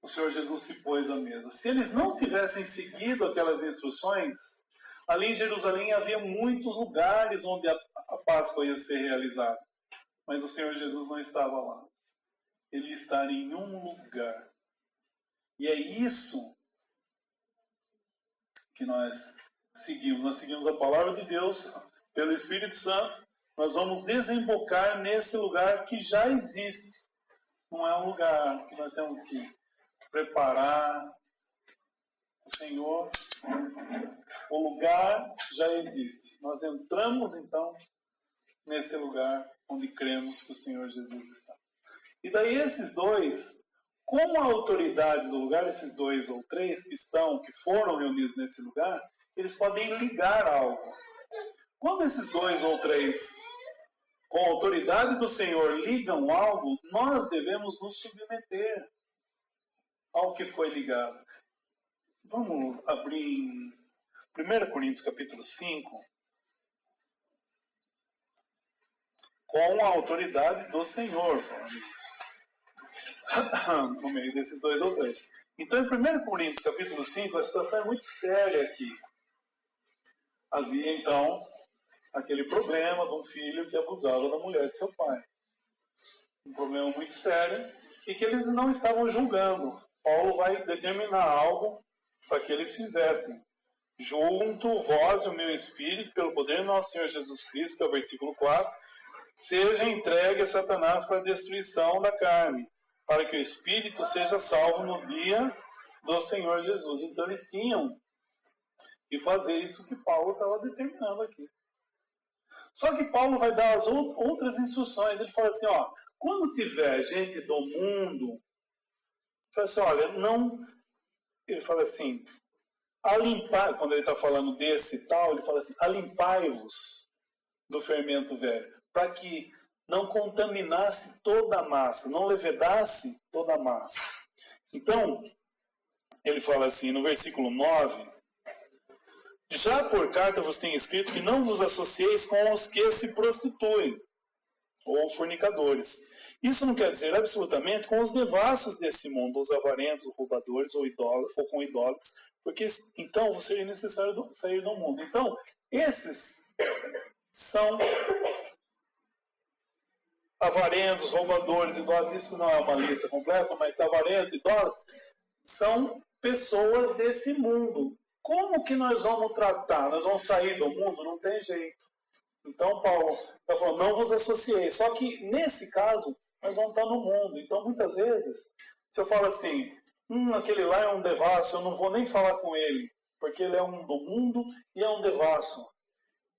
o Senhor Jesus se pôs à mesa. Se eles não tivessem seguido aquelas instruções, ali em Jerusalém havia muitos lugares onde a Páscoa ia ser realizada. Mas o Senhor Jesus não estava lá. Ele está em um lugar. E é isso que nós seguimos. Nós seguimos a palavra de Deus pelo Espírito Santo. Nós vamos desembocar nesse lugar que já existe. Não é um lugar que nós temos que preparar. O Senhor, o lugar já existe. Nós entramos então nesse lugar onde cremos que o Senhor Jesus está. E daí esses dois, com a autoridade do lugar, esses 2 ou 3 que foram reunidos nesse lugar, eles podem ligar algo. Quando esses 2 ou 3, com a autoridade do Senhor, ligam algo, nós devemos nos submeter ao que foi ligado. Vamos abrir em 1 Coríntios capítulo 5. com a autoridade do Senhor, falando isso. No meio desses dois ou três. Então, em 1 Coríntios, capítulo 5, a situação é muito séria aqui. Havia, então, aquele problema de um filho que abusava da mulher de seu pai. Um problema muito sério e que eles não estavam julgando. Paulo vai determinar algo para que eles fizessem. Junto vós e o meu espírito, pelo poder do nosso Senhor Jesus Cristo, que é o versículo 4, seja entregue a Satanás para a destruição da carne, para que o espírito seja salvo no dia do Senhor Jesus. Então eles tinham que fazer isso que Paulo estava determinando aqui. Só que Paulo vai dar as outras instruções. Ele fala assim, ó, quando tiver gente do mundo, fala assim, olha, não... Ele fala assim, alimpar, quando ele está falando desse e tal, ele fala assim, alimpai-vos do fermento velho, para que não contaminasse toda a massa, não levedasse toda a massa. Então, ele fala assim, no versículo 9, já por carta vos tenho escrito que não vos associeis com os que se prostituem, ou fornicadores. Isso não quer dizer absolutamente com os devassos desse mundo, os avarentos, os roubadores ou com idólatras, porque então vos seria necessário sair do mundo. Então, esses são avarentos, roubadores, idólatras. Isso não é uma lista completa, mas avarento, idólatra, são pessoas desse mundo. Como que nós vamos tratar? Nós vamos sair do mundo? Não tem jeito. Então, Paulo está falando, não vos associeis. Só que, nesse caso, nós vamos estar no mundo. Então, muitas vezes, se eu falo assim, aquele lá é um devasso, eu não vou nem falar com ele, porque ele é um do mundo e é um devasso.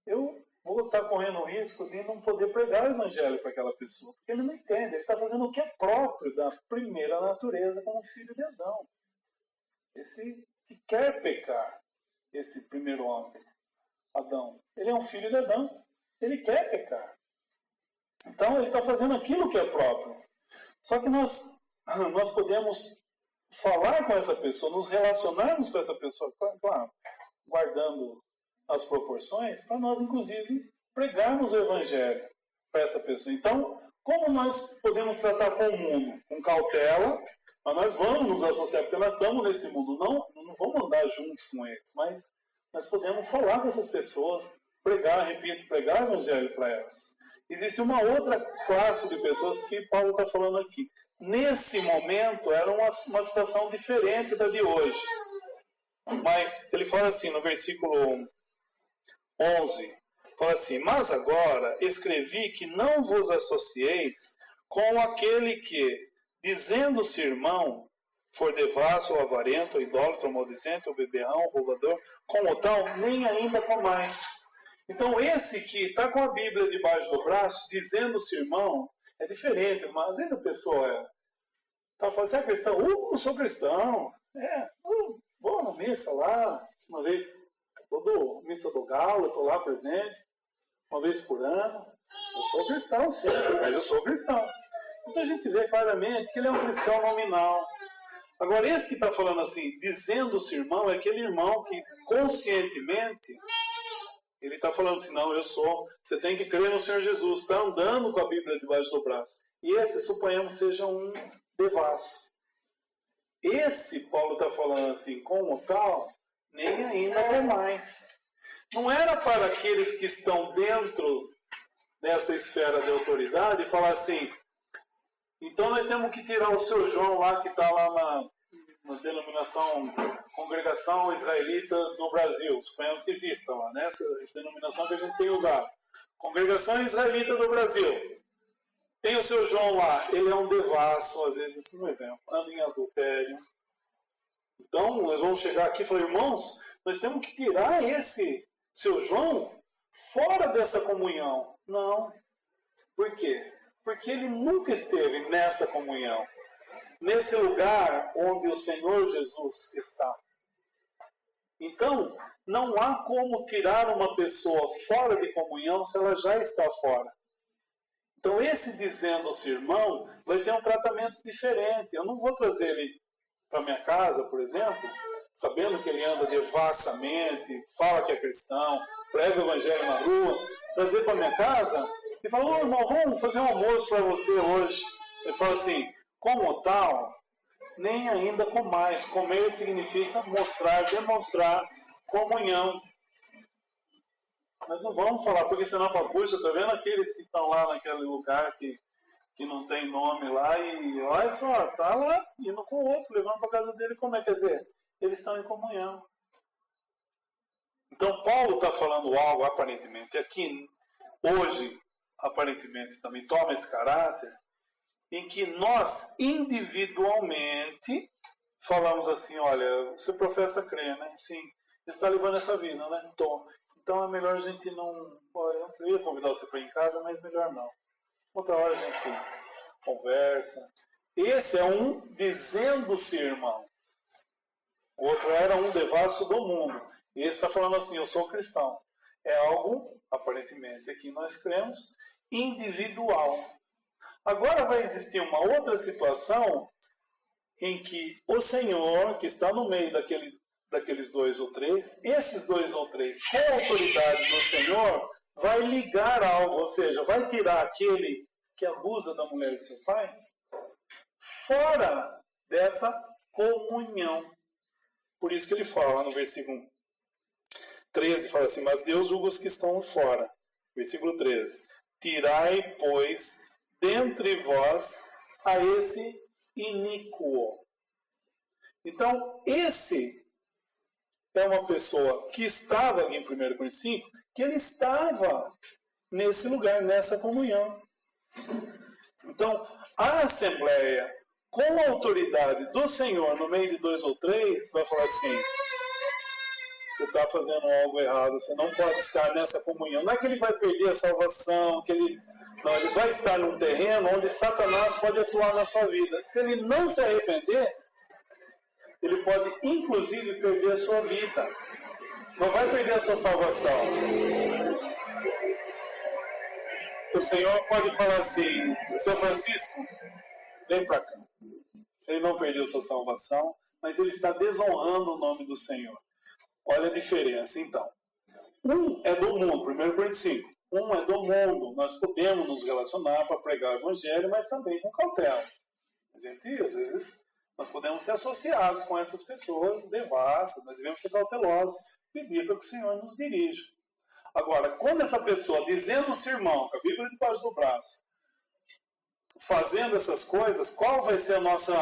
Eu vou estar correndo o risco de não poder pregar o evangelho para aquela pessoa, porque ele não entende. Ele está fazendo o que é próprio da primeira natureza como filho de Adão. Esse que quer pecar, esse primeiro homem, Adão, ele é um filho de Adão. Ele quer pecar. Então, ele está fazendo aquilo que é próprio. Só que nós podemos falar com essa pessoa, nos relacionarmos com essa pessoa, claro, guardando as proporções, para nós, inclusive, pregarmos o Evangelho para essa pessoa. Então, como nós podemos tratar com o mundo? Com cautela, mas nós vamos nos associar, porque nós estamos nesse mundo. Não vamos andar juntos com eles, mas nós podemos falar com essas pessoas, pregar o Evangelho para elas. Existe uma outra classe de pessoas que Paulo está falando aqui. Nesse momento, era uma situação diferente da de hoje. Mas ele fala assim, no versículo 11, fala assim, mas agora escrevi que não vos associeis com aquele que, dizendo-se irmão, for devasso, ou avarento, ou idólatra, ou maldizente, ou beberrão, ou roubador, como tal, nem ainda comais. Então, esse que está com a Bíblia debaixo do braço, dizendo-se irmão, é diferente, mas às vezes a pessoa está fazendo cristão, eu sou cristão, vou na missa lá, uma vez, toda missa do Galo, eu estou lá presente, uma vez por ano, eu sou cristão, sim, mas eu sou cristão. Então a gente vê claramente que ele é um cristão nominal. Agora, esse que está falando assim, dizendo-se irmão, é aquele irmão que conscientemente ele está falando assim, não, você tem que crer no Senhor Jesus, está andando com a Bíblia debaixo do braço. E esse, suponhamos, seja um devasso. Esse, Paulo está falando assim, como tal, nem ainda é mais. Não era para aqueles que estão dentro dessa esfera de autoridade falar assim, então nós temos que tirar o seu João lá, que está lá na denominação Congregação Israelita do Brasil. Suponhamos que exista lá, né? Essa denominação que a gente tem usado. Congregação Israelita do Brasil. Tem o seu João lá, ele é um devasso, às vezes, assim, um exemplo, anda em adultério. Então, nós vamos chegar aqui e falar, irmãos, nós temos que tirar esse seu João fora dessa comunhão. Não. Por quê? Porque ele nunca esteve nessa comunhão. Nesse lugar onde o Senhor Jesus está. Então, não há como tirar uma pessoa fora de comunhão se ela já está fora. Então, esse dizendo-se irmão vai ter um tratamento diferente. Eu não vou trazer ele para minha casa, por exemplo, sabendo que ele anda devassamente, fala que é cristão, prega o evangelho na rua, trazer para minha casa e fala, ô irmão, vamos fazer um almoço para você hoje. Ele fala assim, como tal, nem ainda comais. Comer significa mostrar, demonstrar comunhão. Nós não vamos falar, porque senão fala, puxa, tá vendo aqueles que estão lá naquele lugar que não tem nome lá e olha só, tá lá indo com o outro, levando para casa dele, como é? Quer dizer, eles estão em comunhão. Então Paulo está falando algo aparentemente aqui, hoje, aparentemente também toma esse caráter, em que nós individualmente falamos assim, olha, você professa crer, né? Sim, você está levando essa vida, né? Então é melhor a gente não... Olha, eu ia convidar você para ir em casa, mas melhor não. Outra hora a gente conversa. Esse é um dizendo-se irmão. O outro era um devasso do mundo. E esse está falando assim, eu sou cristão. É algo, aparentemente, aqui nós cremos, individual. Agora vai existir uma outra situação em que o Senhor, que está no meio daqueles 2 ou 3, esses 2 ou 3, com a autoridade do Senhor, vai ligar algo, ou seja, vai tirar aquele que abusa da mulher de seu pai fora dessa comunhão. Por isso que ele fala no versículo 13, fala assim, mas Deus julga os que estão fora. Versículo 13, tirai, pois, dentre vós a esse iníquo. Então, esse é uma pessoa que estava aqui em 1 Coríntios 5, que ele estava nesse lugar, nessa comunhão. Então, a Assembleia, com a autoridade do Senhor, no meio de 2 ou 3, vai falar assim, você está fazendo algo errado, você não pode estar nessa comunhão. Não é que ele vai perder a salvação, não, ele vai estar num terreno onde Satanás pode atuar na sua vida. Se ele não se arrepender, ele pode inclusive perder a sua vida. Não vai perder a sua salvação. O Senhor pode falar assim, seu Francisco, vem para cá. Ele não perdeu sua salvação, mas ele está desonrando o nome do Senhor. Olha a diferença, então. Um é do mundo, 1 Coríntios 5. Um é do mundo. Nós podemos nos relacionar para pregar o Evangelho, mas também com cautela. A gente, às vezes, nós podemos ser associados com essas pessoas devassas, nós devemos ser cautelosos, pedir para que o Senhor nos dirija. Agora, quando essa pessoa, dizendo-se irmão, com a Bíblia debaixo do braço, fazendo essas coisas, qual vai ser nosso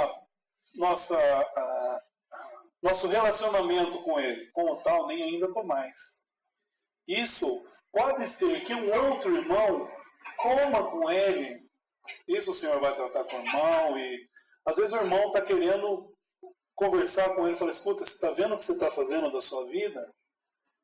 relacionamento com ele? Com o tal, nem ainda com mais. Isso pode ser que um outro irmão coma com ele. Isso o Senhor vai tratar com o irmão. E às vezes o irmão está querendo conversar com ele e fala, escuta, você está vendo o que você está fazendo da sua vida?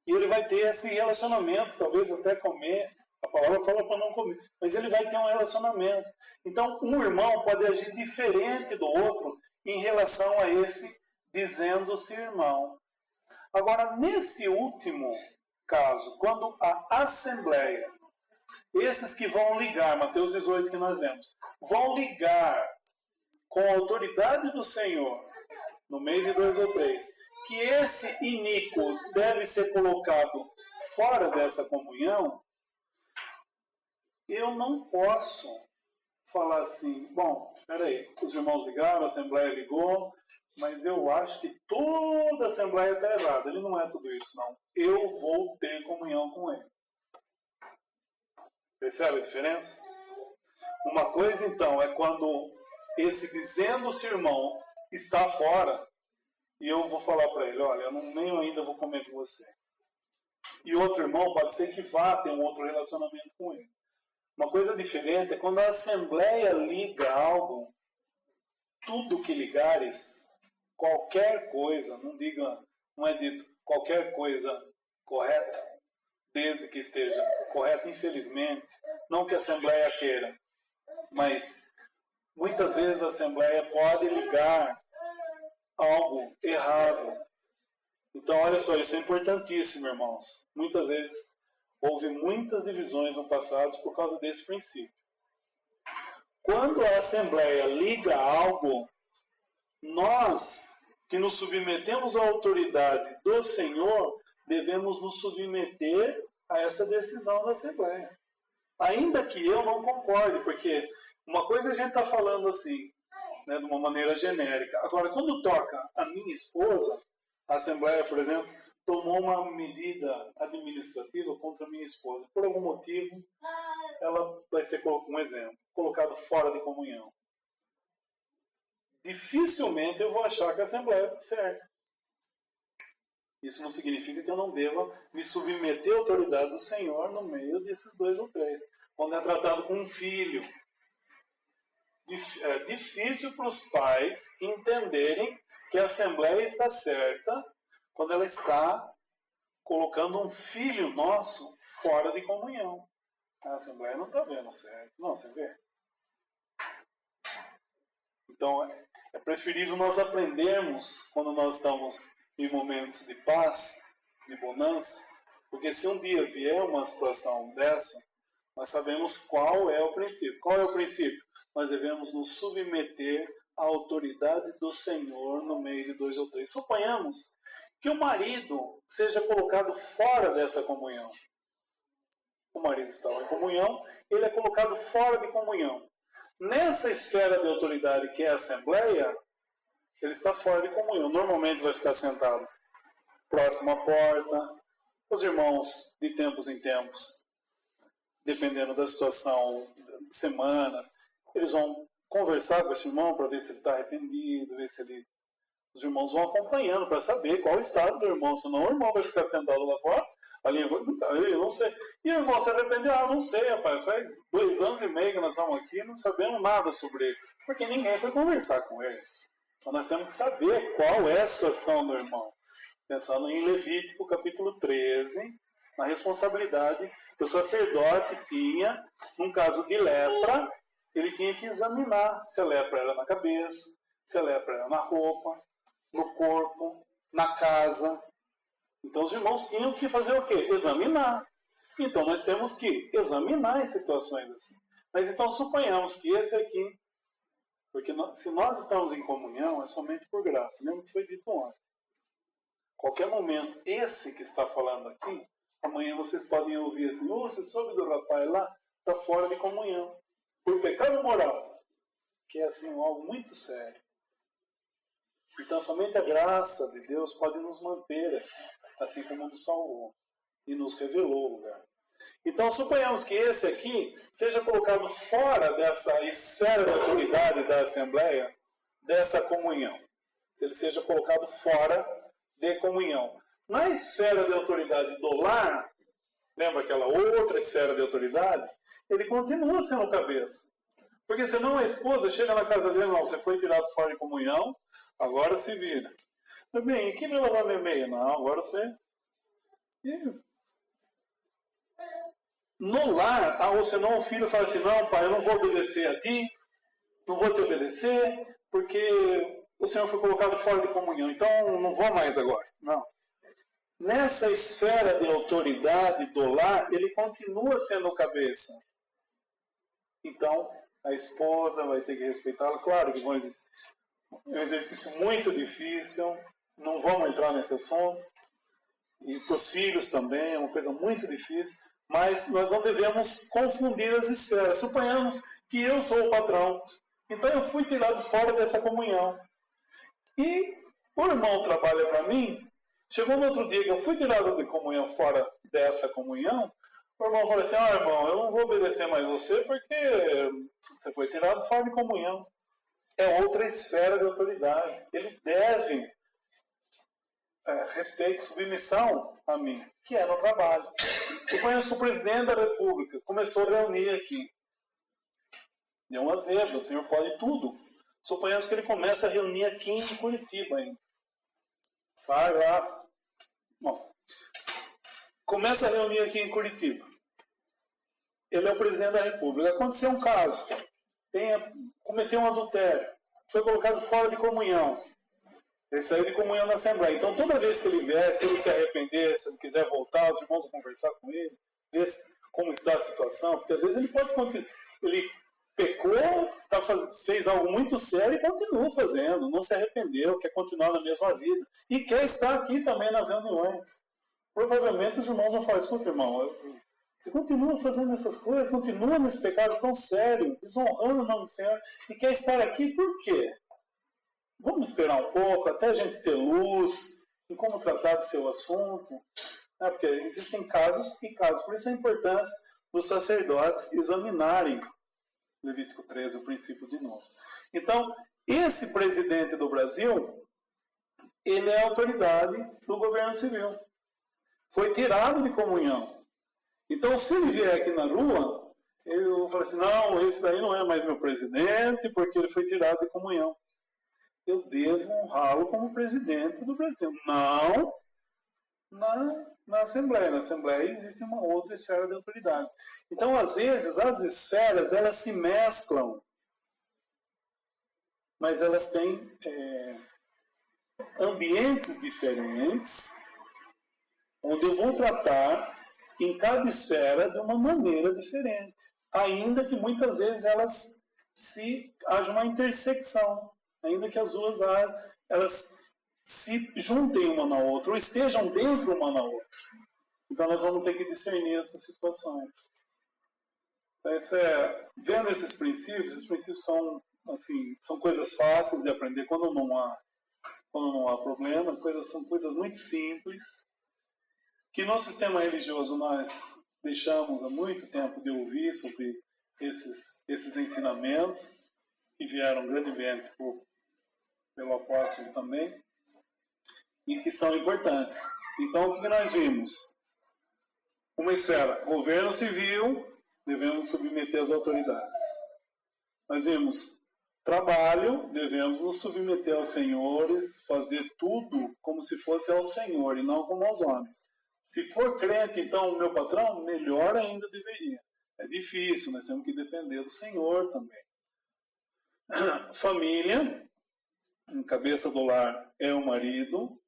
E ele vai ter esse relacionamento, talvez até comer. A palavra fala para não comer, mas ele vai ter um relacionamento. Então, um irmão pode agir diferente do outro em relação a esse dizendo-se irmão. Agora, nesse último caso, quando a Assembleia, esses que vão ligar, Mateus 18 que nós lemos, vão ligar com a autoridade do Senhor, no meio de 2 ou 3, que esse iníquo deve ser colocado fora dessa comunhão, eu não posso falar assim, bom, espera aí, os irmãos ligaram, a Assembleia ligou, mas eu acho que toda a Assembleia está errada. Ele não é tudo isso, não. Eu vou ter comunhão com ele. Percebe a diferença? Uma coisa, então, é quando esse dizendo-se irmão está fora e eu vou falar para ele, olha, eu nem ainda vou comer com você. E outro irmão pode ser que vá ter um outro relacionamento com ele. Uma coisa diferente é quando a Assembleia liga algo, tudo que ligares, qualquer coisa, não é dito qualquer coisa correta, desde que esteja correta, infelizmente, não que a Assembleia queira, mas muitas vezes a Assembleia pode ligar algo errado. Então, olha só, isso é importantíssimo, irmãos. Muitas vezes houve muitas divisões no passado por causa desse princípio. Quando a Assembleia liga algo, nós que nos submetemos à autoridade do Senhor, devemos nos submeter a essa decisão da Assembleia. Ainda que eu não concorde, porque uma coisa a gente está falando assim, né, de uma maneira genérica. Agora, quando toca a minha esposa, a Assembleia, por exemplo, tomou uma medida administrativa contra a minha esposa. Por algum motivo, ela vai ser, um exemplo, colocada fora de comunhão. Dificilmente eu vou achar que a Assembleia está certa. Isso não significa que eu não deva me submeter à autoridade do Senhor no meio desses 2 ou 3. Quando é tratado com um filho. É difícil para os pais entenderem que a Assembleia está certa quando ela está colocando um filho nosso fora de comunhão. A Assembleia não está vendo certo. Não, você vê? Então, é preferível nós aprendermos quando nós estamos em momentos de paz, de bonança, porque se um dia vier uma situação dessa, nós sabemos qual é o princípio. Qual é o princípio? Nós devemos nos submeter à autoridade do Senhor no meio de 2 ou 3. Suponhamos que o marido seja colocado fora dessa comunhão. O marido estava em comunhão, ele é colocado fora de comunhão. Nessa esfera de autoridade que é a Assembleia, ele está fora de comunhão. Normalmente vai ficar sentado próximo à porta. Os irmãos, de tempos em tempos, dependendo da situação, semanas, eles vão conversar com esse irmão para ver se ele está arrependido, ver se ele... Os irmãos vão acompanhando para saber qual é o estado do irmão, senão o irmão vai ficar sentado lá fora, eu não sei. E o irmão se arrependeu, não sei, rapaz, faz 2 anos e meio que nós estamos aqui, não sabemos nada sobre ele, porque ninguém foi conversar com ele. Então nós temos que saber qual é a situação do irmão. Pensando em Levítico, capítulo 13, na responsabilidade que o sacerdote tinha, num caso de lepra, ele tinha que examinar se a lepra era na cabeça, se a lepra era na roupa, no corpo, na casa. Então os irmãos tinham que fazer o quê? Examinar. Então nós temos que examinar em situações assim. Mas então suponhamos que esse aqui, porque se nós estamos em comunhão, é somente por graça. Lembra que foi dito ontem. Qualquer momento, esse que está falando aqui, amanhã vocês podem ouvir assim, você soube do rapaz lá? Está fora de comunhão. Por pecado moral. Que é assim, algo muito sério. Então somente a graça de Deus pode nos manter aqui, assim como nos salvou e nos revelou o lugar. Então suponhamos que esse aqui seja colocado fora dessa esfera de autoridade da Assembleia, dessa comunhão. Se ele seja colocado fora de comunhão. Na esfera de autoridade do lar, lembra aquela outra esfera de autoridade? Ele continua sendo cabeça. Porque senão a esposa chega na casa dele, não, você foi tirado fora de comunhão, agora se vira. Bem, quem vai lavar meu meio? Não, agora você... No lar, ou senão o filho fala assim, não pai, eu não vou obedecer a ti, não vou te obedecer, porque o Senhor foi colocado fora de comunhão, então não vou mais agora. Não. Nessa esfera de autoridade do lar, ele continua sendo o cabeça. Então, a esposa vai ter que respeitá-lo. Claro que vai existir um exercício muito difícil, não vamos entrar nesse assunto. E para os filhos também, é uma coisa muito difícil. Mas nós não devemos confundir as esferas. Suponhamos que eu sou o patrão. Então eu fui tirado fora dessa comunhão. E o irmão trabalha para mim. Chegou no outro dia que eu fui tirado de comunhão fora dessa comunhão. O irmão falou assim, irmão, eu não vou obedecer mais você porque você foi tirado fora de comunhão. É outra esfera de autoridade. Ele deve respeito, submissão a mim, que é no trabalho. Suponhamos que o presidente da República começou a reunir aqui. Deu um azedo, o senhor pode tudo. Suponhamos que ele começa a reunir aqui em Curitiba ainda. Sai lá. Bom, começa a reunir aqui em Curitiba. Ele é o presidente da República. Aconteceu um caso. Cometeu um adultério. Foi colocado fora de comunhão. Ele saiu de comunhão na Assembleia. Então, toda vez que ele vier, se ele se arrepender, se ele quiser voltar, os irmãos vão conversar com ele, ver como está a situação, porque às vezes ele pode continuar. Ele pecou, fez algo muito sério e continua fazendo, não se arrependeu, quer continuar na mesma vida. E quer estar aqui também nas reuniões. Provavelmente os irmãos vão falar, escuta, irmão, Você continua fazendo essas coisas, continua nesse pecado tão sério, desonrando o nome do Senhor, e quer estar aqui por quê? Vamos esperar um pouco, até a gente ter luz em como tratar do seu assunto. Porque existem casos e casos. Por isso a importância dos sacerdotes examinarem Levítico 13, o princípio de novo. Então, esse presidente do Brasil, ele é a autoridade do governo civil. Foi tirado de comunhão. Então, se ele vier aqui na rua, eu vou falar assim, não, esse daí não é mais meu presidente, porque ele foi tirado de comunhão. Eu devo honrá-lo como presidente do Brasil. Não na Assembleia. Na Assembleia existe uma outra esfera de autoridade. Então, às vezes, as esferas, elas se mesclam, mas elas têm ambientes diferentes, onde eu vou tratar em cada esfera de uma maneira diferente. Ainda que muitas vezes haja uma intersecção, ainda que as duas elas se juntem uma na outra, ou estejam dentro uma na outra. Então nós vamos ter que discernir essas situações. Então, vendo esses princípios são coisas fáceis de aprender quando não há problema, são coisas muito simples, que no sistema religioso nós deixamos há muito tempo de ouvir sobre esses ensinamentos, que vieram grandemente pelo apóstolo também, e que são importantes. Então, o que nós vimos? Uma esfera, governo civil, devemos submeter às autoridades. Nós vimos trabalho, devemos nos submeter aos senhores, fazer tudo como se fosse ao Senhor e não como aos homens. Se for crente, então, o meu patrão, melhor ainda deveria. É difícil, nós temos que depender do Senhor também. Família, cabeça do lar é o marido,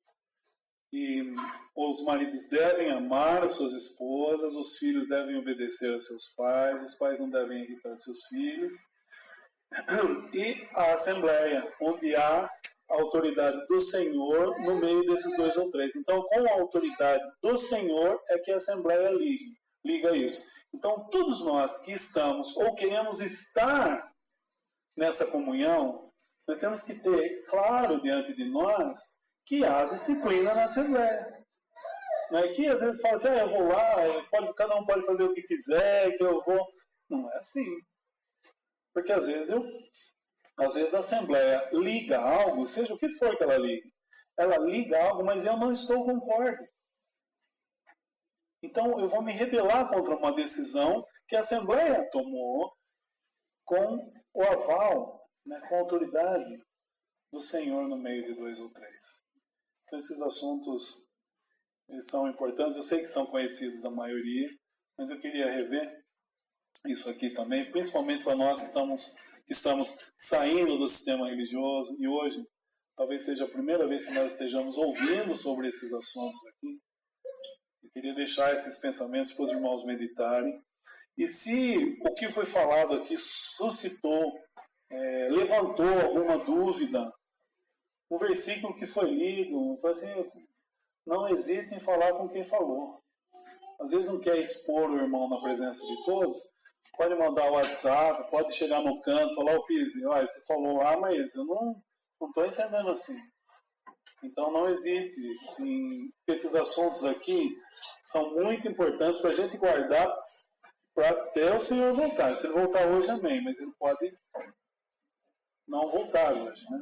e os maridos devem amar as suas esposas, os filhos devem obedecer a seus pais, os pais não devem irritar seus filhos. E a Assembleia, onde há a autoridade do Senhor no meio desses dois ou três. Então, com a autoridade do Senhor é que a Assembleia liga isso. Então, todos nós que estamos ou queremos estar nessa comunhão, nós temos que ter claro diante de nós que há disciplina na Assembleia. Não é que às vezes fala assim, eu vou lá, cada um pode fazer o que quiser, que eu vou... Não é assim. Porque às vezes a Assembleia liga algo, seja o que for que ela ligue. Ela liga algo, mas eu não estou concordo. Então eu vou me rebelar contra uma decisão que a Assembleia tomou com o aval, com a autoridade do Senhor no meio de dois ou três. Então esses assuntos eles são importantes, eu sei que são conhecidos da maioria, mas eu queria rever isso aqui também, principalmente para nós que estamos saindo do sistema religioso, e hoje talvez seja a primeira vez que nós estejamos ouvindo sobre esses assuntos aqui. Eu queria deixar esses pensamentos para os irmãos meditarem. E se o que foi falado aqui suscitou, levantou alguma dúvida, o versículo que foi lido, foi assim, não hesite em falar com quem falou. Às vezes não quer expor o irmão na presença de todos, pode mandar o WhatsApp, pode chegar no canto, falar, Pise, você falou lá, mas eu não estou entendendo assim. Então não hesite. Esses assuntos aqui são muito importantes para a gente guardar para até o Senhor voltar. Se ele voltar hoje, amém, mas ele pode não voltar hoje, né?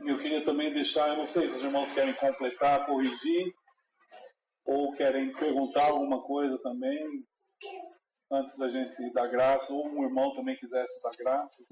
Eu queria também deixar, eu não sei se os irmãos querem completar, corrigir, ou querem perguntar alguma coisa também, antes da gente dar graça, ou um irmão também quisesse dar graças, né?